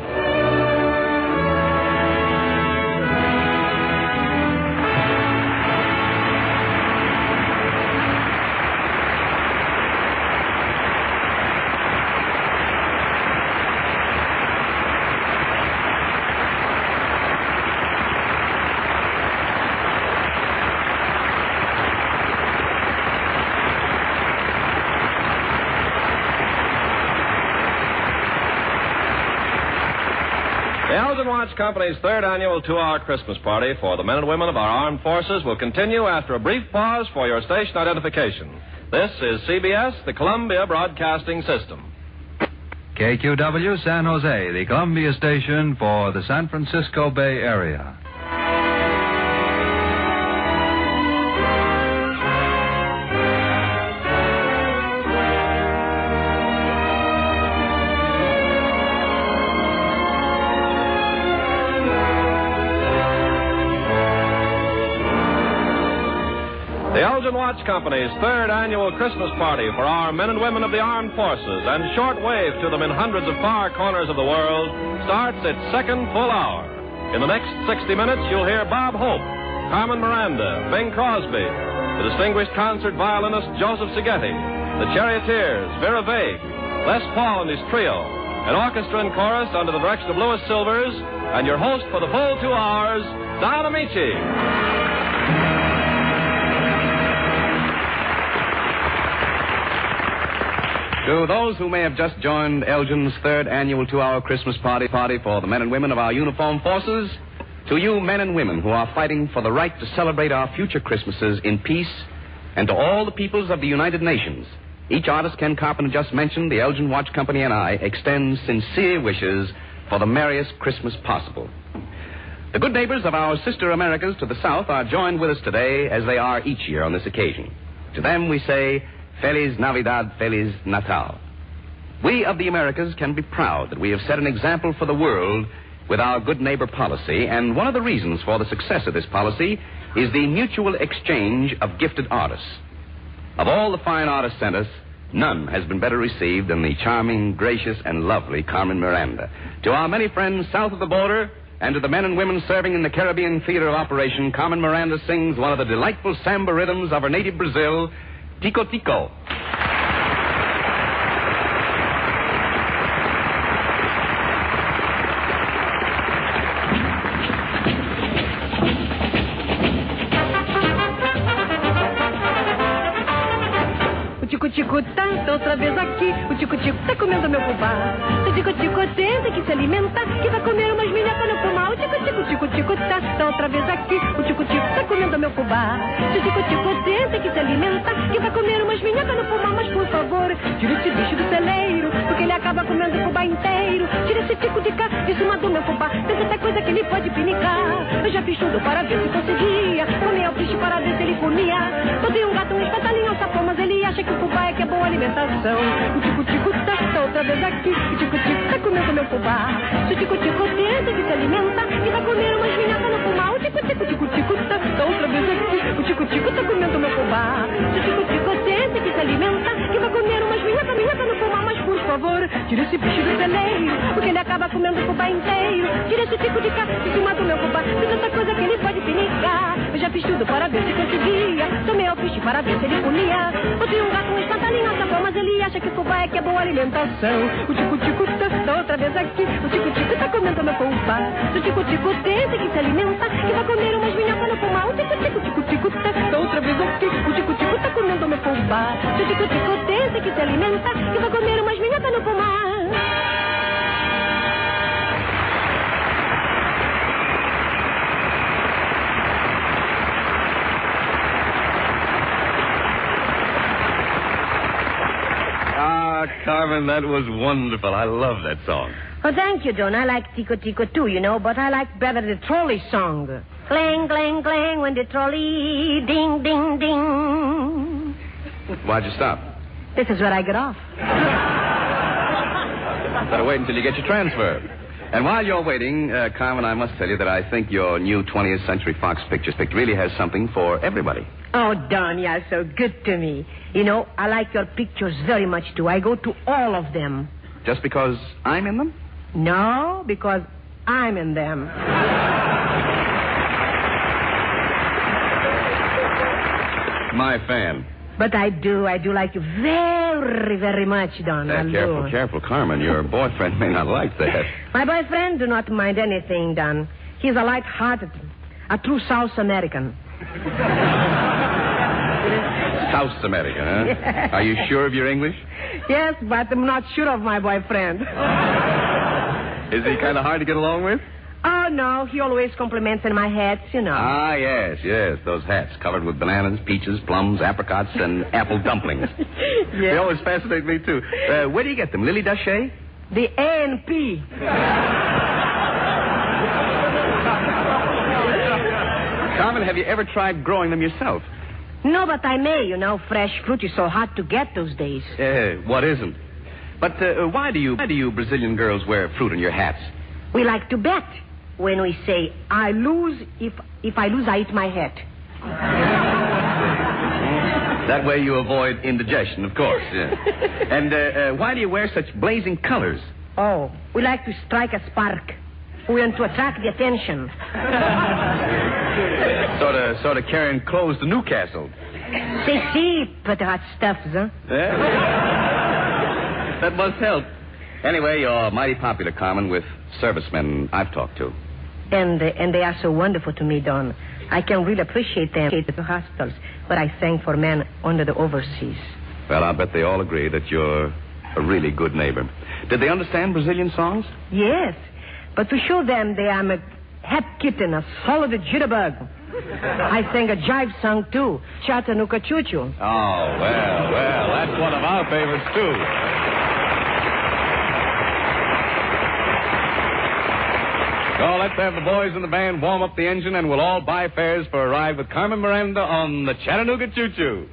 The Elgin Watch Company's third annual 2-hour Christmas party for the men and women of our armed forces will continue after a brief pause for your station identification. This is CBS, the Columbia Broadcasting System. KQW San Jose, the Columbia station for the San Francisco Bay Area. The Elgin Watch Company's third annual Christmas party for our men and women of the armed forces and shortwave to them in hundreds of far corners of the world starts its second full hour. In the next 60 minutes, you'll hear Bob Hope, Carmen Miranda, Bing Crosby, the distinguished concert violinist Joseph Seghetti, the Charioteers, Vera Vague, Les Paul and his trio, an orchestra and chorus under the direction of Louis Silvers, and your host for the full 2 hours, Don Amici. To those who may have just joined Elgin's third annual 2-hour Christmas party for the men and women of our uniformed forces, to you men and women who are fighting for the right to celebrate our future Christmases in peace, and to all the peoples of the United Nations, each artist Ken Carpenter just mentioned, the Elgin Watch Company and I extend sincere wishes for the merriest Christmas possible. The good neighbors of our sister Americas to the south are joined with us today as they are each year on this occasion. To them we say, Feliz Navidad, Feliz Natal. We of the Americas can be proud that we have set an example for the world with our good neighbor policy, and one of the reasons for the success of this policy is the mutual exchange of gifted artists. Of all the fine artists sent us, none has been better received than the charming, gracious, and lovely Carmen Miranda. To our many friends south of the border, and to the men and women serving in the Caribbean theater of operation, Carmen Miranda sings one of the delightful samba rhythms of her native Brazil, Tico Tico. O tico-tico tá outra vez aqui. O tico-tico tá comendo meu fubá. O tico-tico tenta que se alimenta, que vai comer umas minhocas no pomar. O tico-tico tá outra vez aqui. O tico-tico tá comendo meu fubá. O tico-tico tenta que se alimenta, que vai comer umas minhocas no pomar. Mas por favor, tira esse bicho do celeiro, porque ele acaba comendo o fubá inteiro. Tira esse tico de cá, de cima do meu fubá. Tem tanta coisa que ele pode pinicar. Eu já fiz tudo para ver se conseguia. Comer o bicho para ver se ele ele comia. Botei um gato, um espantalhinho, um sapão, mas ele acha que o fubá é que é boa alimentação. O tico-tico tá outra vez aqui. O tico-tico tá comendo meu fubá. Se o tico-tico tenta que se alimenta, que vai comer umas minhocas no fubá. O tico-tico tá outra vez aqui. O tico-tico tá comendo meu fubá. Se o tico-tico tenta que se alimenta, que vai comer umas minhocas no fubá. Mas por favor, tira esse bicho do celeiro, porque ele acaba comendo o fubá inteiro. Tira esse tico de cá de cima do meu fubá. Tem tanta coisa que ele pode pinicar. Eu já fiz tudo para ver se conseguia. Tomei o bicho para ver se ele comia. Botei um gato, um espantalhinho, um sapão, mas ele acha que o fubá é que é boa alimentação. O tico-tico tá outra vez aqui. O tico-tico tá comendo meu fubá. Se o tico-tico tenta que se alimenta, que vai comer umas minhocas no fubá. O tico-tico tá outra vez aqui. O tico-tico tá comendo meu fubá. Se o tico-tico tenta que se alimenta, que vai comer umas minhocas no fubá. Carmen, that was wonderful. I love that song. Oh, thank you, Don. I like Tico Tico too, you know, but I like better the trolley song. Clang, clang, clang, when the trolley ding, ding, ding. Why'd you stop? This is where I get off. Better wait until you get your transfer. And while you're waiting, Carmen, I must tell you that I think your new 20th Century Fox Pictures pick really has something for everybody. Oh, Don, you're so good to me. You know, I like your pictures very much, too. I go to all of them. Just because I'm in them? No, because I'm in them. My fan. But I do like you very, very much, Don. Careful, Carmen. Your boyfriend may not like that. My boyfriend do not mind anything, Don. He's a light-hearted, a true South American. South America, huh? Yes. Are you sure of your English? Yes, but I'm not sure of my boyfriend. Is he kind of hard to get along with? Oh, no. He always compliments in my hats, you know. Ah, yes. Those hats covered with bananas, peaches, plums, apricots, and apple dumplings. Yes. They always fascinate me, too. Where do you get them? Lily Daché? The A&P. Carmen, have you ever tried growing them yourself? No, but I may. You know, fresh fruit is so hard to get those days. What isn't? But why do you Brazilian girls wear fruit in your hats? We like to bet. When we say, I lose, if I lose, I eat my hat. That way you avoid indigestion, of course. Yeah. And why do you wear such blazing colors? Oh, we like to strike a spark. We want to attract the attention. Sort of carrying clothes to Newcastle. See, but hot stuff, huh? Yeah. That must help. Anyway, you're mighty popular, Carmen, with servicemen I've talked to. And they are so wonderful to me, Don. I can really appreciate them at the hospitals, but I thank for men under the overseas. Well, I'll bet they all agree that you're a really good neighbor. Did they understand Brazilian songs? Yes, but to show them they am a hep kitten, a solid jitterbug. I sang a jive song, too, Chattanooga Choo-Choo. Oh, well, that's one of our favorites, too. So let's have the boys in the band warm up the engine, and we'll all buy fares for a ride with Carmen Miranda on the Chattanooga Choo-Choo.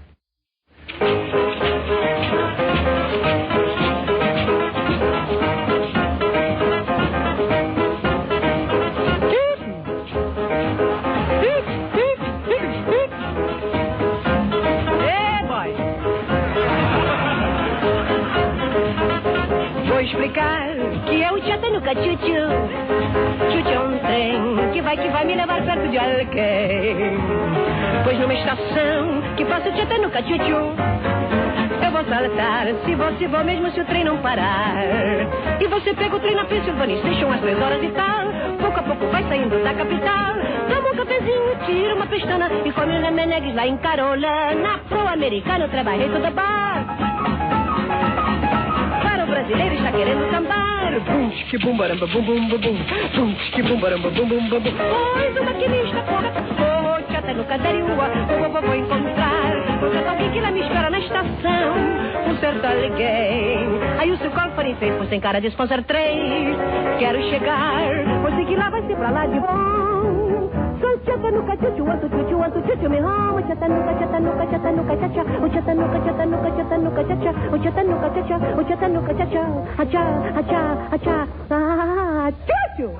Vou explicar que é o Chattanooga Choo-Choo. Choo-Choo é um trem que vai me levar perto de alguém. Pois numa estação que passa o Chattanooga Choo-Choo, eu vou saltar se vou mesmo se o trem não parar. E você pega o trem na Pennsylvania Station às 3 horas e tal. Pouco a pouco vai saindo da capital. Toma um cafezinho, tira uma pestana e come os menegues lá em Carolina. Pro-americano, trabalhei toda bar. O brasileiro está querendo sambar. Bum, que bum, baramba, bum, bum, bum, bum. Bum, que bum, baramba, bum, bum, bum, bum. Pois o maquinista porra, oh, Chattanooga vou encontrar. Porque alguém que lá me espera na estação. Um certo alguém. Aí o seu corpo fez, pois tem cara de sponsor 3. Quero chegar, pois sei que lá vai ser pra lá de bom. Sou Chattanooga, choo-choo, want to choo-choo, want to choo-choo me home. Chattanooga, Chattanooga, Chattanooga, cha-cha. Chattanooga, Chattanooga, Chattanooga, cha-cha. Chattanooga, cha-cha. Chattanooga, cha-cha. Ha-cha, ha-cha, ha-cha. Choo-choo.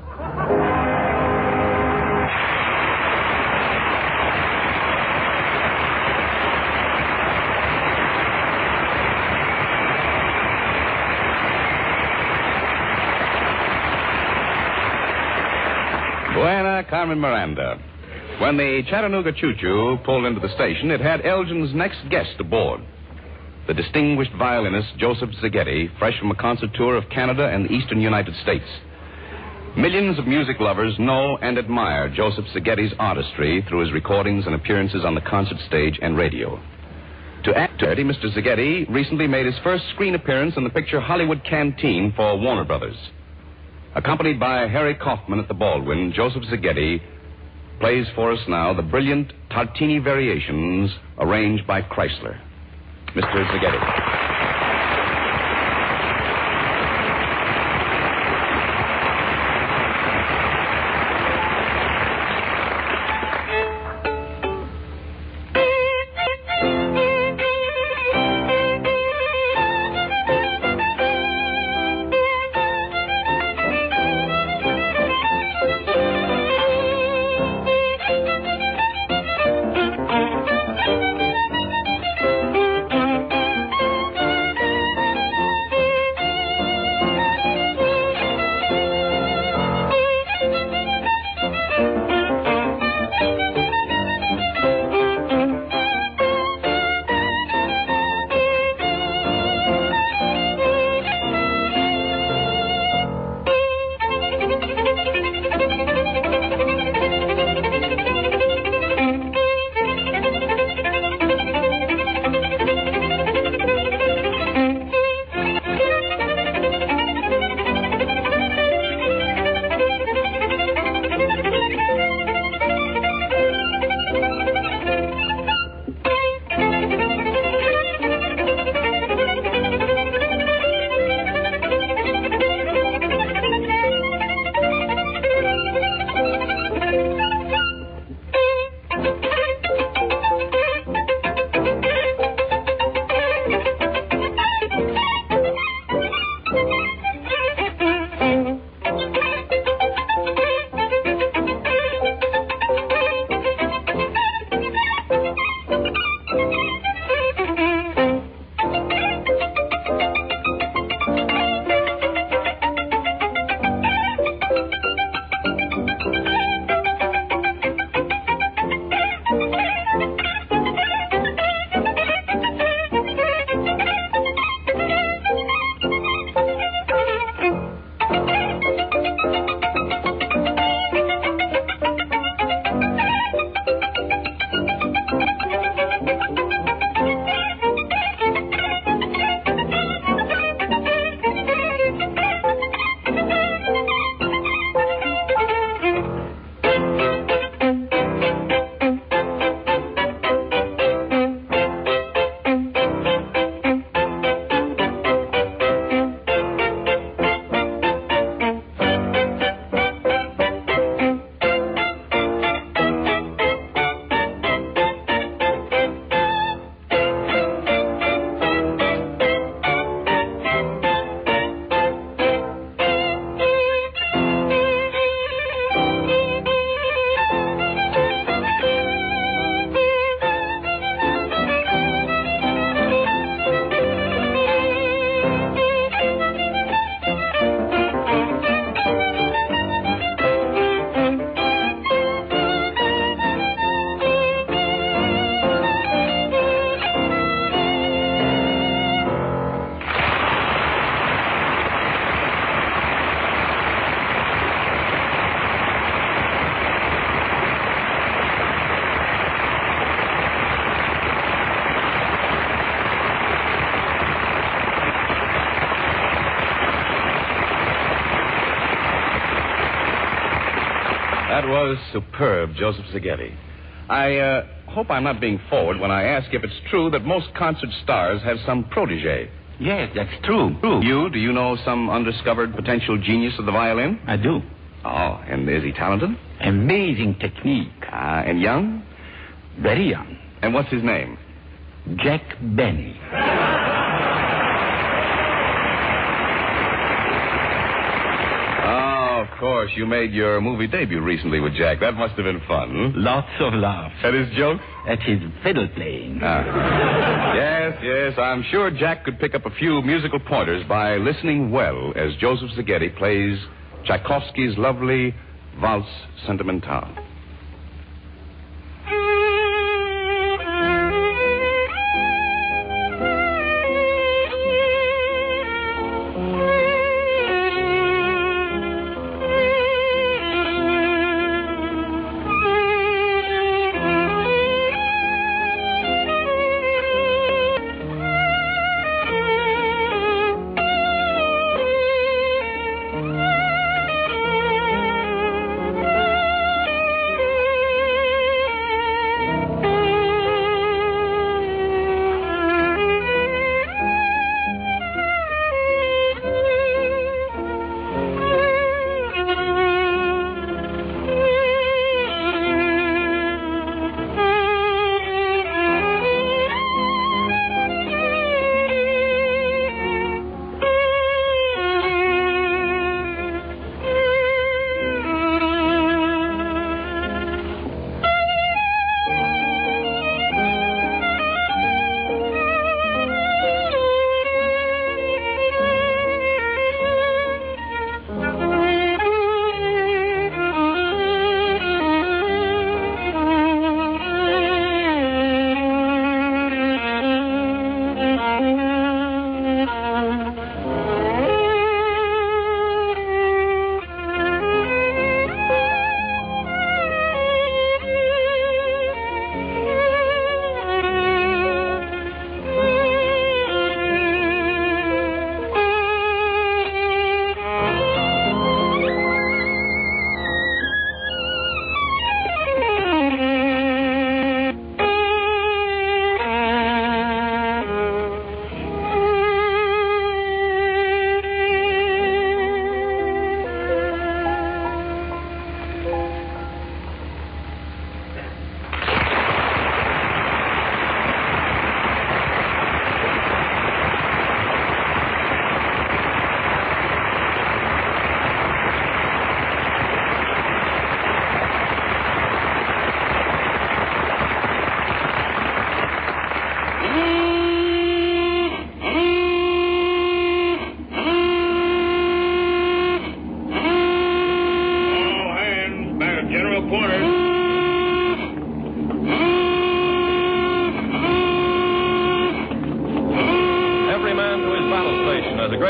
Buena Carmen Miranda. When the Chattanooga Choo-Choo pulled into the station, it had Elgin's next guest aboard. The distinguished violinist Joseph Szigeti, fresh from a concert tour of Canada and the eastern United States. Millions of music lovers know and admire Joseph Szigeti's artistry through his recordings and appearances on the concert stage and radio. To add to it, Mr. Szigeti recently made his first screen appearance in the picture Hollywood Canteen for Warner Brothers. Accompanied by Harry Kaufman at the Baldwin, Joseph Szigeti plays for us now the brilliant Tartini Variations arranged by Chrysler. Mr. Szigeti. That was superb, Joseph Szigeti. I hope I'm not being forward when I ask if it's true that most concert stars have some protege. Yes, that's true. Do you know some undiscovered potential genius of the violin? I do. Oh, and is he talented? Amazing technique. And young? Very young. And what's his name? Jack Benny. Oh, of course. You made your movie debut recently with Jack. That must have been fun. Lots of laughs. At his jokes? At his fiddle playing. Yes. I'm sure Jack could pick up a few musical pointers by listening well as Joseph Szigeti plays Tchaikovsky's lovely Valse Sentimentale.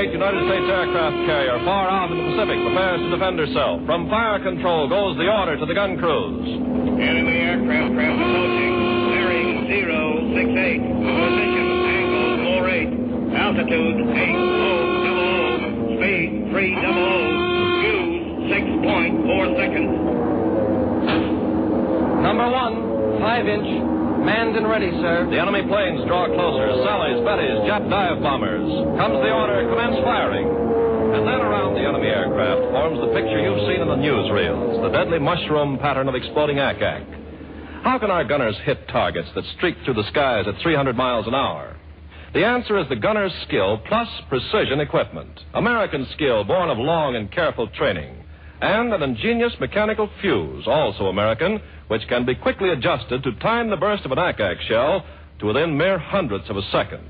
United States aircraft carrier far out in the Pacific prepares to defend herself. From fire control goes the order to the gun crews. Enemy aircraft approaching. Bearing 068. Position angle 48. Altitude 8000. Speed 300. Use 6.4 seconds. Number 1, 5-inch. Manned and ready, sir. The enemy planes draw closer. Sally's, Betty's, jet dive bombers. Comes the order, commence firing. And then around the enemy aircraft forms the picture you've seen in the newsreels, the deadly mushroom pattern of exploding ack-ack. How can our gunners hit targets that streak through the skies at 300 miles an hour? The answer is the gunner's skill plus precision equipment. American skill born of long and careful training. And an ingenious mechanical fuse, also American, which can be quickly adjusted to time the burst of an ack-ack shell to within mere hundredths of a second.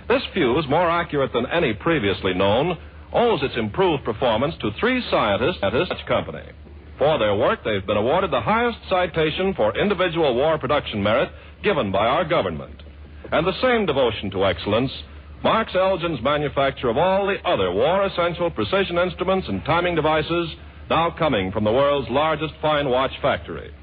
This fuse, more accurate than any previously known, owes its improved performance to 3 scientists at this company. For their work, they've been awarded the highest citation for individual war production merit given by our government. And the same devotion to excellence marks Elgin's manufacture of all the other war-essential precision instruments and timing devices now coming from the world's largest fine watch factory.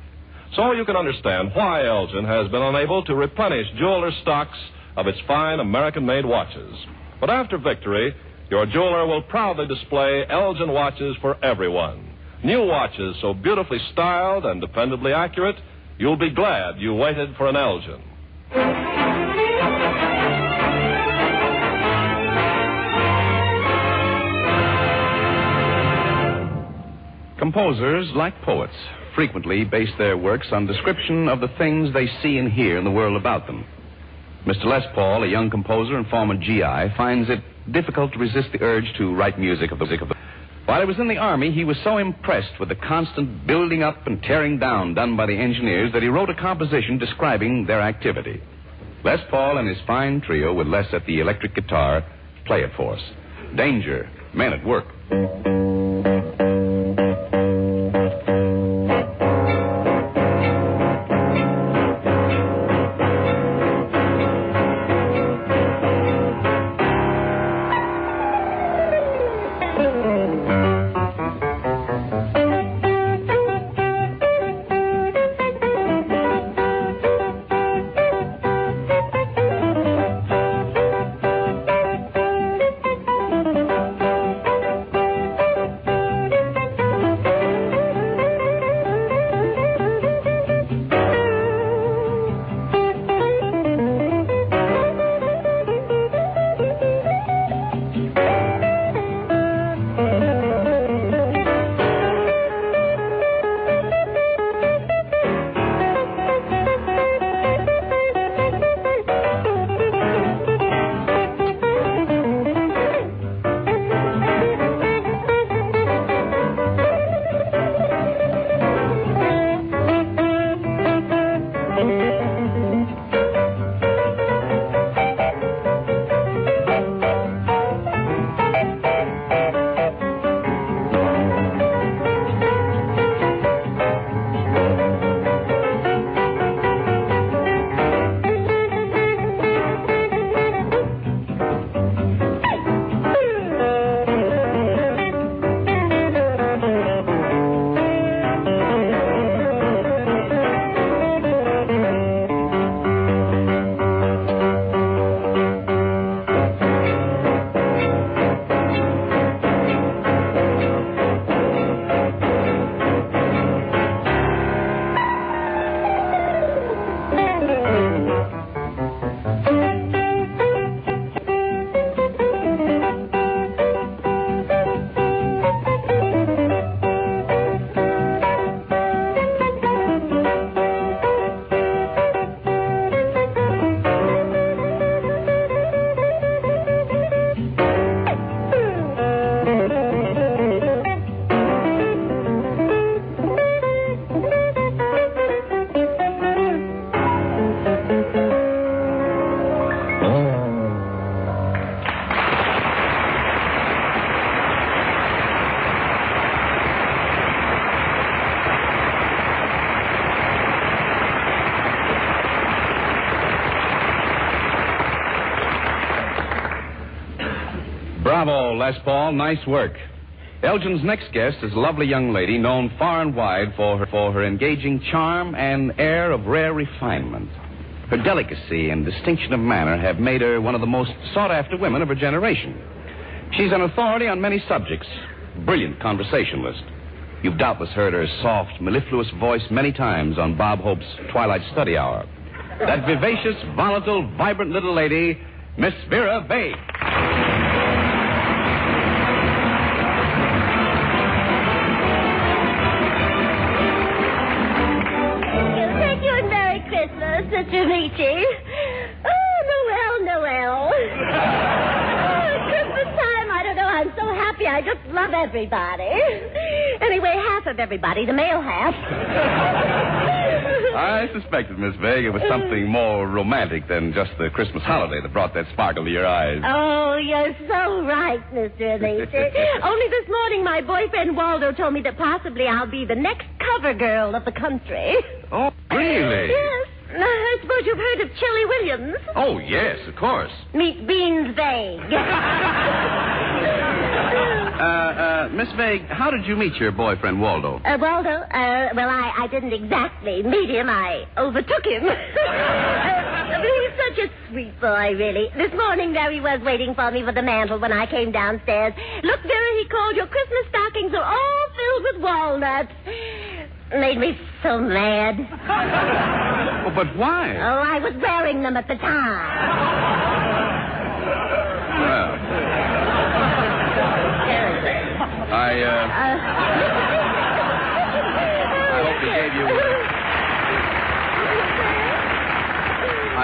So you can understand why Elgin has been unable to replenish jeweler stocks of its fine American-made watches. But after victory, your jeweler will proudly display Elgin watches for everyone. New watches so beautifully styled and dependably accurate, you'll be glad you waited for an Elgin. Composers, like poets, frequently base their works on description of the things they see and hear in the world about them. Mr. Les Paul, a young composer and former GI, finds it difficult to resist the urge to write music of the While he was in the Army, he was so impressed with the constant building up and tearing down done by the engineers that he wrote a composition describing their activity. Les Paul and his fine trio, with Les at the electric guitar, play it for us. Danger, Men at Work. Bravo, Les Paul. Nice work. Elgin's next guest is a lovely young lady known far and wide for her engaging charm and air of rare refinement. Her delicacy and distinction of manner have made her one of the most sought-after women of her generation. She's an authority on many subjects, brilliant conversationalist. You've doubtless heard her soft, mellifluous voice many times on Bob Hope's Twilight Study Hour. That vivacious, volatile, vibrant little lady, Miss Vera Bay. Thank you and Merry Christmas, Mr. Ricci. Oh, Noel. Christmas time, I don't know, I'm so happy. I just love everybody. Anyway, half of everybody, the male half. I suspected, Miss Vague, it was something more romantic than just the Christmas holiday that brought that sparkle to your eyes. Oh, you're so right, Mr. Ricci. Only this morning, my boyfriend Waldo told me that possibly I'll be the next cover girl of the country. Oh, really? Yes. I suppose you've heard of Chili Williams. Oh, yes, of course. Meet Beans Vague. Miss Vague, how did you meet your boyfriend, Waldo? Waldo? Well, I didn't exactly meet him. I overtook him. He's such a sweet boy, really. This morning, there he was waiting for me for the mantel when I came downstairs. Look, Vera, he called, your Christmas stockings are all filled with walnuts. Made me so mad. Oh, but why? Oh, I was wearing them at the time. I hope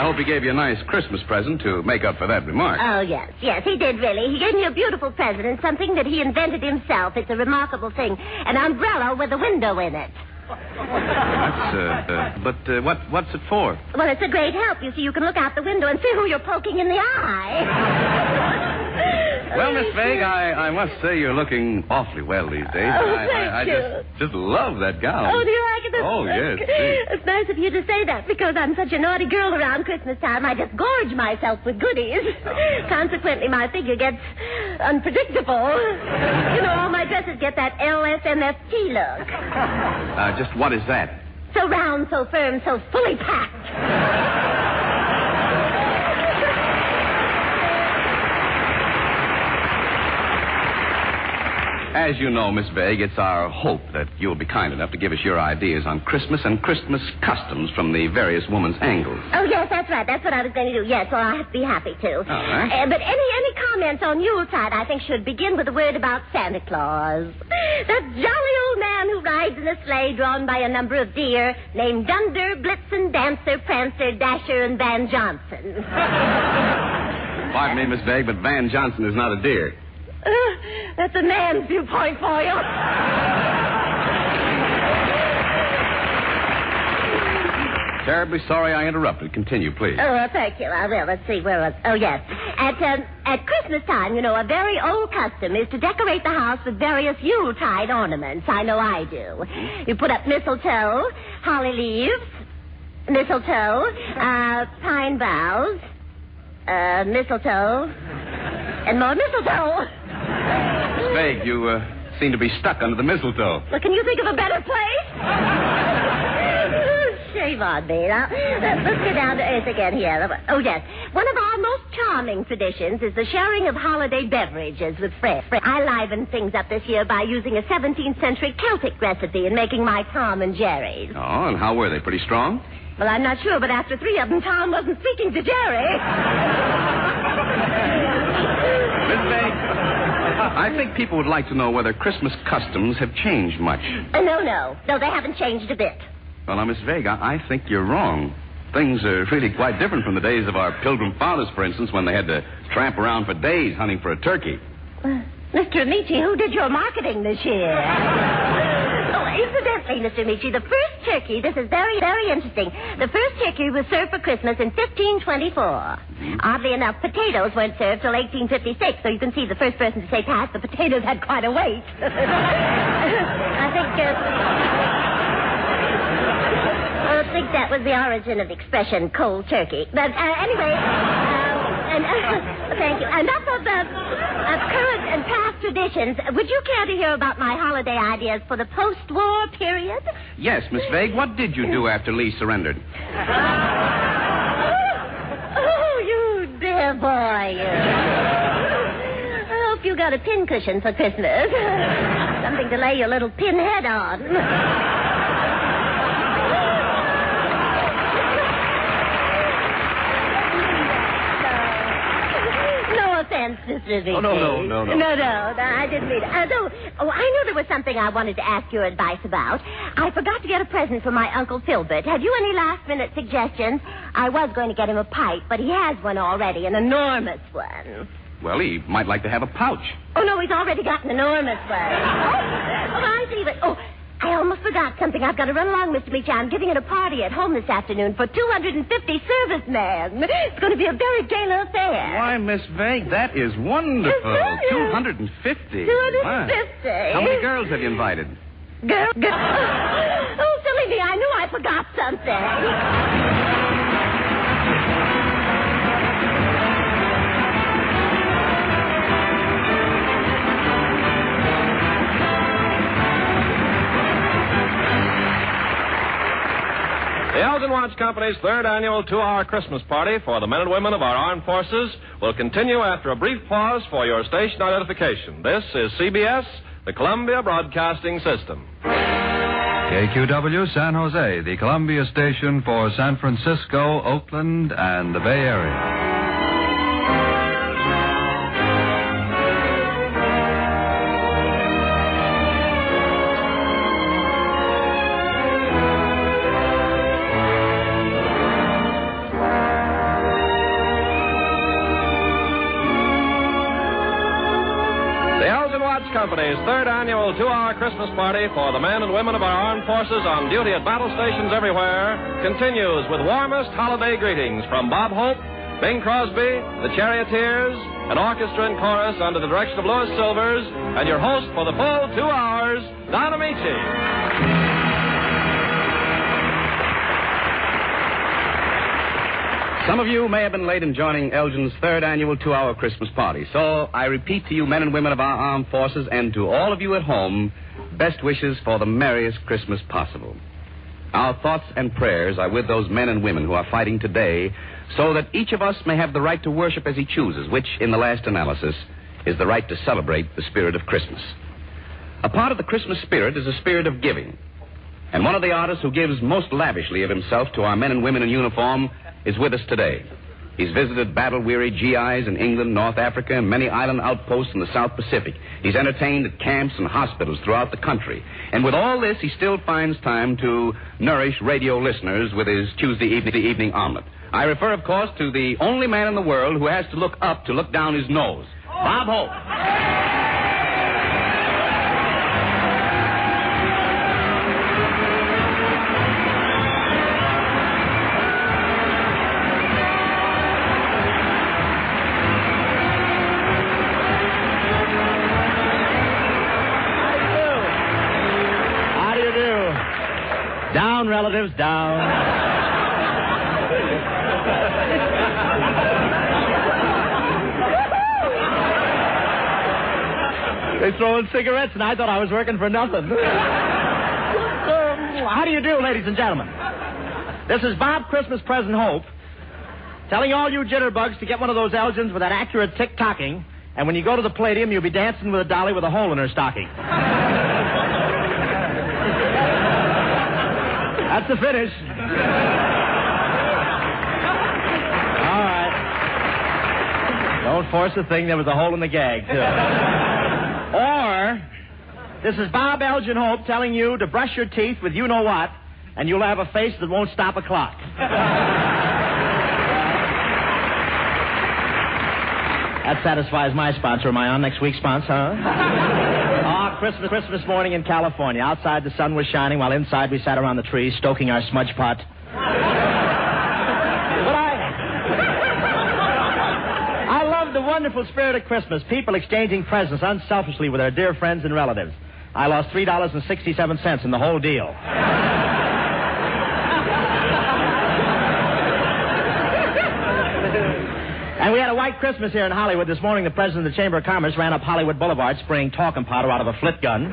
hope he gave you a nice Christmas present to make up for that remark. Oh, yes, he did, really. He gave me a beautiful present and something that he invented himself. It's a remarkable thing. An umbrella with a window in it. What's it for? Well, it's a great help. You see, you can look out the window and see who you're poking in the eye. Well, Miss Vague, I must say you're looking awfully well these days. Thank you. Just love that gown. Oh, do you like it? Oh, yes. It's nice of you to say that because I'm such a naughty girl around Christmas time. I just gorge myself with goodies. Consequently, my figure gets unpredictable. You know, all my dresses get that LSMFT look. Just what is that? So round, so firm, so fully packed. As you know, Miss Vague, it's our hope that you'll be kind enough to give us your ideas on Christmas and Christmas customs from the various woman's angles. Oh, yes, that's right. That's what I was going to do. Yes, well, I'd be happy to. All right. But any comments on Yuletide, I think, should begin with a word about Santa Claus. That jolly old man who rides in a sleigh drawn by a number of deer named Dunder, Blitzen, Dancer, Prancer, Dasher, and Van Johnson. Pardon me, Miss Vague, but Van Johnson is not a deer. That's a man's viewpoint for you. Terribly sorry I interrupted. Continue, please. Oh, thank you. I will. Let's see. Where was... Oh, yes. At Christmas time, you know, a very old custom is to decorate the house with various Yuletide ornaments. I know I do. You put up mistletoe, holly leaves, mistletoe, pine boughs, mistletoe, and more mistletoe. Miss Vague, you seem to be stuck under the mistletoe. Well, can you think of a better place? Shame on me. Now, let's get down to earth again here. Oh, yes. One of our most charming traditions is the sharing of holiday beverages with friends. I livened things up this year by using a 17th century Celtic recipe and making my Tom and Jerry's. Oh, and how were they? Pretty strong? Well, I'm not sure, but after 3 of them, Tom wasn't speaking to Jerry. Miss Vague, I think people would like to know whether Christmas customs have changed much. No, they haven't changed a bit. Well, now, Miss Vague, I think you're wrong. Things are really quite different from the days of our Pilgrim Fathers, for instance, when they had to tramp around for days hunting for a turkey. Mr. Amici, who did your marketing this year? Incidentally, Mr. Amici, the first turkey, this is very, very interesting. The first turkey was served for Christmas in 1524. Mm-hmm. Oddly enough, potatoes weren't served till 1856, so you can see the first person to say pass, the potatoes had quite a wait. I think that was the origin of the expression cold turkey. But anyway, thank you. Enough of the current and past traditions. Would you care to hear about my holiday ideas for the post-war period? Yes, Miss Vague. What did you do after Lee surrendered? Oh, you dear boy. I hope you got a pincushion for Christmas. Something to lay your little pinhead on. Mr. V. Oh, no. No, I didn't mean it. I know there was something I wanted to ask your advice about. I forgot to get a present for my Uncle Filbert. Have you any last-minute suggestions? I was going to get him a pipe, but he has one already, an enormous one. Well, he might like to have a pouch. Oh, no, he's already got an enormous one. I see. But, I almost forgot something. I've got to run along, Mr. Meach. I'm giving it a party at home this afternoon for 250 servicemen. It's going to be a very gay little affair. Why, Miss Vague, that is wonderful. 250. 250. How many girls have you invited? Girl. Oh, silly me. I knew I forgot something. The Elgin Watch Company's third annual 2-hour Christmas party for the men and women of our armed forces will continue after a brief pause for your station identification. This is CBS, the Columbia Broadcasting System. KQW San Jose, the Columbia station for San Francisco, Oakland, and the Bay Area. Company's third annual 2-hour Christmas party for the men and women of our armed forces on duty at battle stations everywhere continues with warmest holiday greetings from Bob Hope, Bing Crosby, the Charioteers, an orchestra and chorus under the direction of Louis Silvers, and your host for the full 2 hours, Don Amici. Some of you may have been late in joining Elgin's third annual 2-hour Christmas party. So I repeat to you, men and women of our armed forces, and to all of you at home, best wishes for the merriest Christmas possible. Our thoughts and prayers are with those men and women who are fighting today so that each of us may have the right to worship as he chooses, which, in the last analysis, is the right to celebrate the spirit of Christmas. A part of the Christmas spirit is a spirit of giving. And one of the artists who gives most lavishly of himself to our men and women in uniform is with us today. He's visited battle-weary GIs in England, North Africa, and many island outposts in the South Pacific. He's entertained at camps and hospitals throughout the country. And with all this, he still finds time to nourish radio listeners with his Tuesday evening omelet. I refer, of course, to the only man in the world who has to look up to look down his nose, Bob Hope. Down, relatives, down. They throw in cigarettes, and I thought I was working for nothing. How do you do, ladies and gentlemen? This is Bob Christmas Present Hope, telling all you jitterbugs to get one of those Elgins with that accurate tick-tocking, and when you go to the Palladium, you'll be dancing with a dolly with a hole in her stocking. That's the finish. All right. Don't force a thing. There was a hole in the gag, too. Or, this is Bob Elgin Hope telling you to brush your teeth with you-know-what, and you'll have a face that won't stop a clock. That satisfies my sponsor. Am I on next week's sponsor, huh? Christmas morning in California. Outside the sun was shining while inside we sat around the trees stoking our smudge pot. But I love the wonderful spirit of Christmas. People exchanging presents unselfishly with their dear friends and relatives. I lost $3.67 in the whole deal. And we had a white Christmas here in Hollywood. This morning, the president of the Chamber of Commerce ran up Hollywood Boulevard spraying talcum powder out of a flit gun.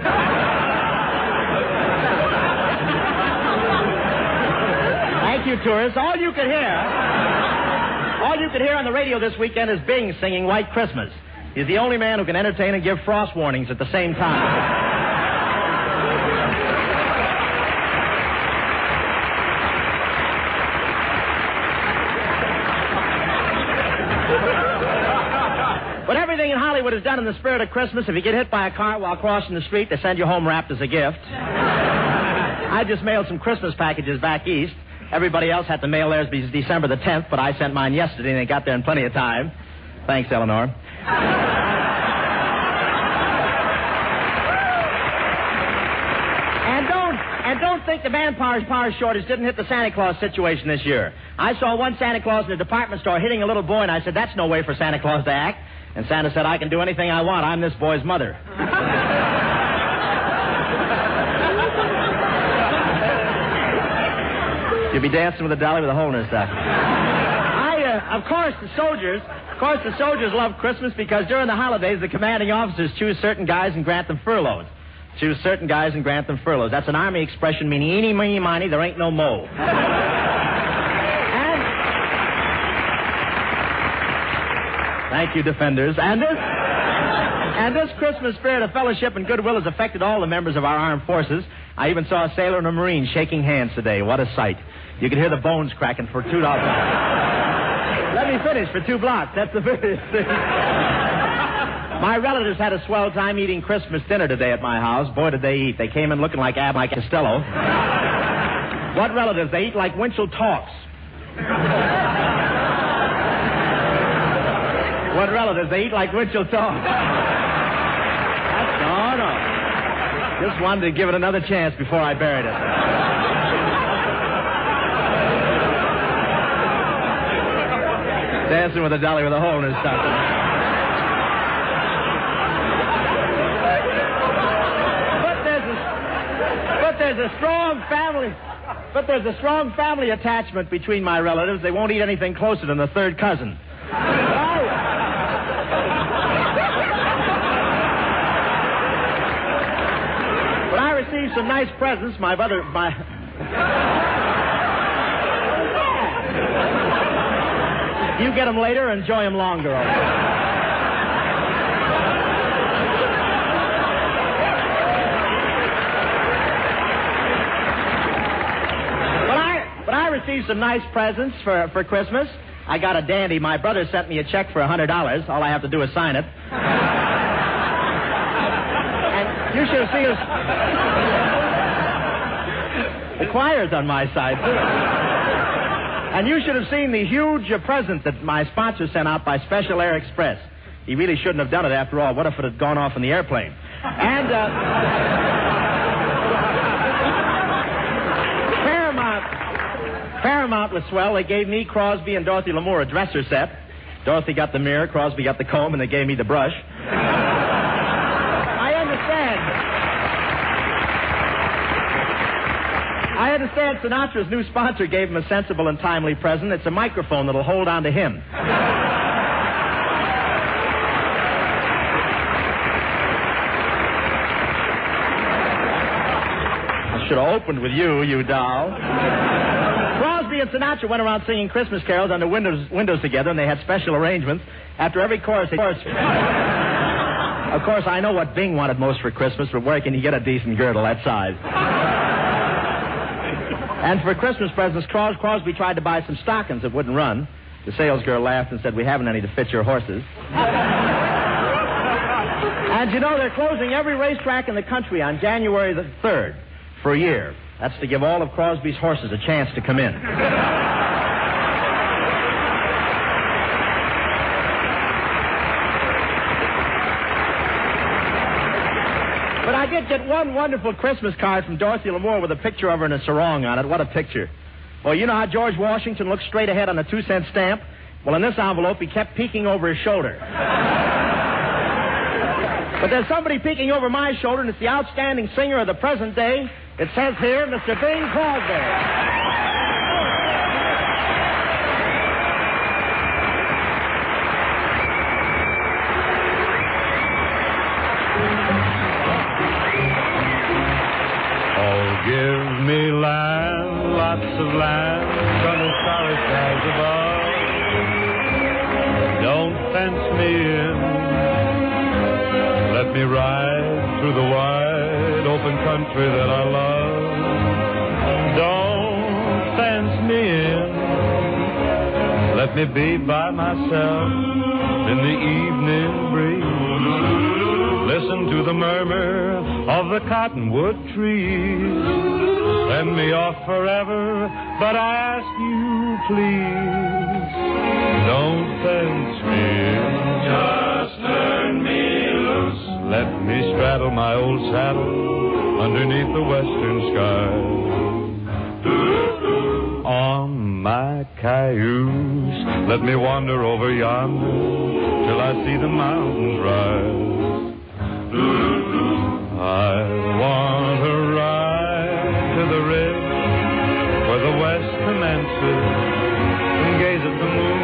Thank you, tourists. All you could hear on the radio this weekend is Bing singing White Christmas. He's the only man who can entertain and give frost warnings at the same time. But everything in Hollywood is done in the spirit of Christmas. If you get hit by a car while crossing the street, they send you home wrapped as a gift. I just mailed some Christmas packages back east. Everybody else had to mail theirs December the 10th, but I sent mine yesterday, and they got there in plenty of time. Thanks, Eleanor. And don't think the manpower shortage didn't hit the Santa Claus situation this year. I saw one Santa Claus in a department store hitting a little boy, and I said, that's no way for Santa Claus to act. And Santa said, I can do anything I want. I'm this boy's mother. You'll be dancing with a dolly with a hole in her stocking. Of course, the soldiers love Christmas because during the holidays, the commanding officers choose certain guys and grant them furloughs. Choose certain guys and grant them furloughs. That's an Army expression meaning eeny, meeny, miny, there ain't no mo. Thank you, defenders. And this Christmas spirit of fellowship and goodwill has affected all the members of our armed forces. I even saw a sailor and a Marine shaking hands today. What a sight. You could hear the bones cracking for $2. Let me finish for 2 blocks. That's the finish. My relatives had a swell time eating Christmas dinner today at my house. Boy, did they eat. They came in looking like Abbott Costello. What relatives? They eat like Winchell talks. What relatives? They eat like Winchell talks. That's all. no. Just wanted to give it another chance before I buried it. Dancing with a dolly with a hole in his stocking. But there's a strong family attachment between my relatives. They won't eat anything closer than the third cousin. But I received some nice presents. You get them later, enjoy them longer. But I received some nice presents for Christmas. I got a dandy. My brother sent me a check for $100. All I have to do is sign it. And you should have seen us. The choir's on my side, too. And you should have seen the huge present that my sponsor sent out by Special Air Express. He really shouldn't have done it after all. What if it had gone off in the airplane? And Paramount was swell. They gave me, Crosby, and Dorothy Lamour a dresser set. Dorothy got the mirror, Crosby got the comb, and they gave me the brush. I understand Sinatra's new sponsor gave him a sensible and timely present. It's a microphone that'll hold on to him. I should have opened with you doll. Crosby and Sinatra went around singing Christmas carols under windows together, and they had special arrangements. After every chorus, of course, I know what Bing wanted most for Christmas, but where can you get a decent girdle that size? And for Christmas presents, Crosby tried to buy some stockings that wouldn't run. The salesgirl laughed and said, "We haven't any to fit your horses." And you know, they're closing every racetrack in the country on January the 3rd for a year. That's to give all of Crosby's horses a chance to come in. But I did get one wonderful Christmas card from Dorothy Lamour with a picture of her in a sarong on it. What a picture. Well, you know how George Washington looked straight ahead on a 2-cent stamp? Well, in this envelope, he kept peeking over his shoulder. But there's somebody peeking over my shoulder, and it's the outstanding singer of the present day. It says here, Mr. Bing Crosby. Give me land, lots of land, from the starry skies above. Don't fence me in. Let me ride through the wide open country that I love. Don't fence me in. Let me be by myself in the evening breeze. Listen to the murmur of the cottonwood trees. Send me off forever, but I ask you, please, don't fence me in. Just turn me loose. Let me straddle my old saddle underneath the western sky. On my cayuse, let me wander over yonder till I see the mountains rise. I want to ride to the ridge where the west commences and gaze at the moon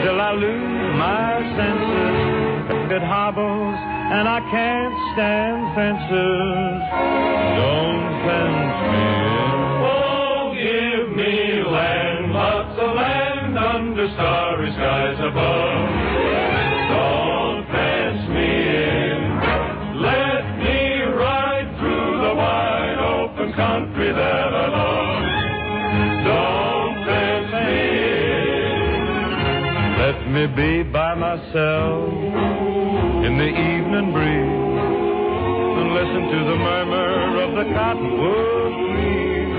till I lose my senses. It hobbles and I can't stand fences. Don't fence me in. Oh, give me land, lots of land under starry skies above. Don't fence me in. Country that I love. Don't fence me in. Let me be by myself in the evening breeze and listen to the murmur of the cottonwood trees.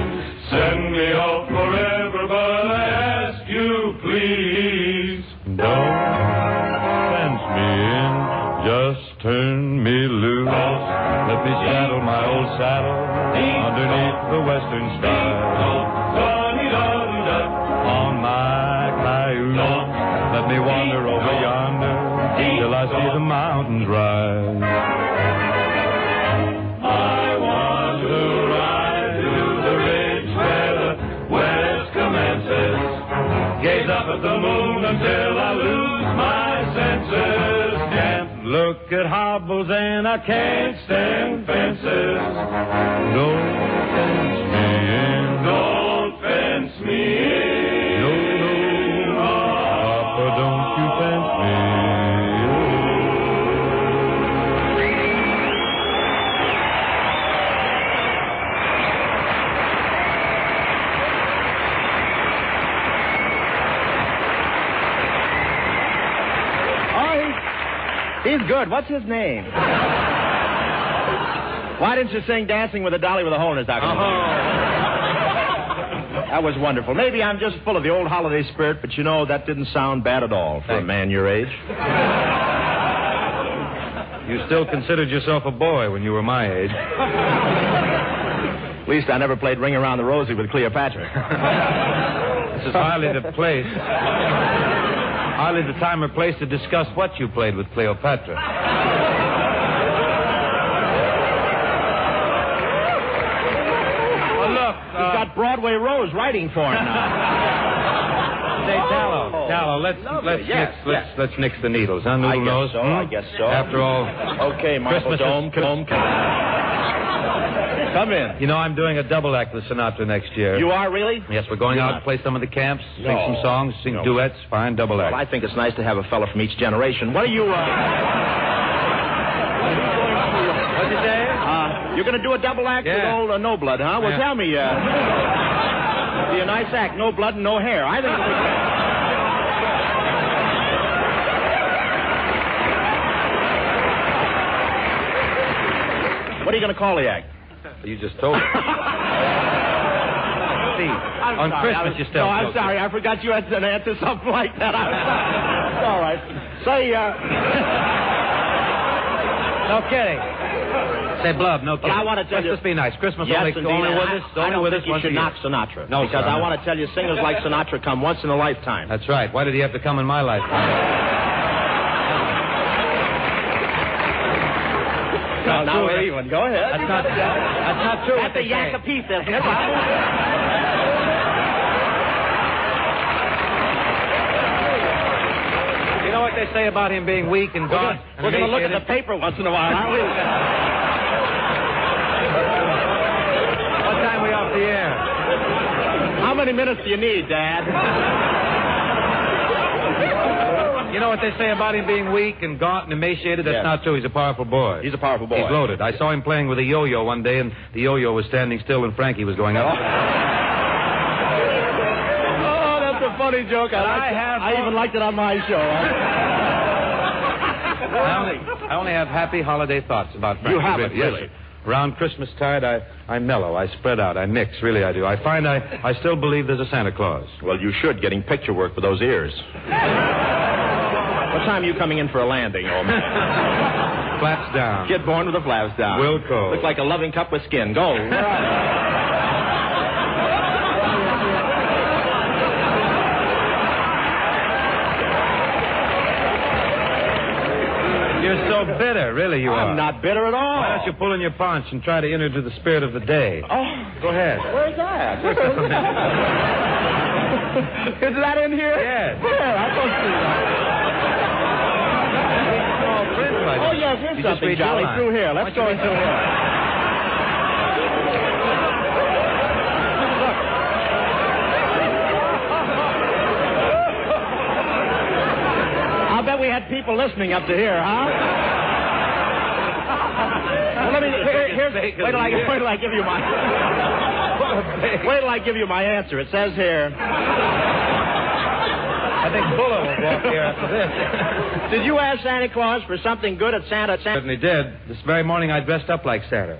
Send me off forever, but I ask you, please, don't fence me in. Just turn me loose. Let me saddle my old saddle underneath the western sky. On my cayuse, let me wander over yonder till I see the mountains rise. I want to ride to the ridge where the west commences. Gaze up at the moon until I lose my senses. Can't look at hobbles and I can't stand fences. Don't fence me in. Don't fence me in. No, no, Papa, don't you fence me in. He's good. What's his name? Why didn't you sing Dancing with a Dolly with a Hole in His Dock? That was wonderful. Maybe I'm just full of the old holiday spirit, but you know, that didn't sound bad at all for a man your age. You still considered yourself a boy when you were my age. At least I never played Ring Around the Rosie with Cleopatra. This is hardly the place. Hardly the time or place to discuss what you played with Cleopatra. Oh, look, he's got Broadway Rose writing for him now. Say, Tallow, let's nix the needles, huh, Noodle Nose? I guess so. After all, okay, Marble Dome, come in. You know, I'm doing a double act with Sinatra next year. You are, really? Yes, we're going out to play some of the camps, sing some songs, sing duets, fine double act. Well, I think it's nice to have a fella from each generation. What are you, What'd you say? You're going to do a double act with old No Blood, huh? Well, tell me, it'll be a nice act. No blood and no hair. I think it'll be great. What are you going to call the act? You just told me. See, on Christmas you still. No, I'm sorry. I forgot you had to answer something like that. It's all right. Say, No kidding. Say, Blub, no kidding. Well, I want to tell you. Let's just be nice. Christmas yes, only with us. I don't think you should knock Sinatra. No, because sir, I want to tell you, singers like Sinatra come once in a lifetime. That's right. Why did he have to come in my lifetime? No, now we're even. Go ahead. That's not true. That's a yak a piece, isn't it? You know what they say about him being weak and gaunt? We're going to look at the paper once in a while, aren't we? What time are we off the air? How many minutes do you need, Dad? You know what they say about him being weak and gaunt and emaciated? That's not true. He's a powerful boy. He's a powerful boy. He's loaded. I saw him playing with a yo-yo one day, and the yo-yo was standing still when Frankie was going up. Oh, that's a funny joke. I even liked it on my show. I only have happy holiday thoughts about Frankie. You have it, really? Yes. Around Christmastide, I mellow, I spread out, I mix, really I do. I find I still believe there's a Santa Claus. Well, you should, getting picture work for those ears. What time are you coming in for a landing, old man? Flaps down. Kid born with the flaps down. Wilco. Look like a loving cup with skin. Go. Where are you? You're so bitter, really you are. I'm not bitter at all. Why don't you pull in your paunch and try to enter into the spirit of the day? Oh. Go ahead. Where's that? Is that in here? Yes. Where? I don't see that. Oh, yes, here's something, Jolly. Through here. Let's go into here. I'll bet we had people listening up to here, huh? Well, let me. Wait till I give you my. Wait till I give you my answer. It says here. I think Buller will walk here after this. Did you ask Santa Claus for something good at Santa? Certainly did. This very morning I dressed up like Santa.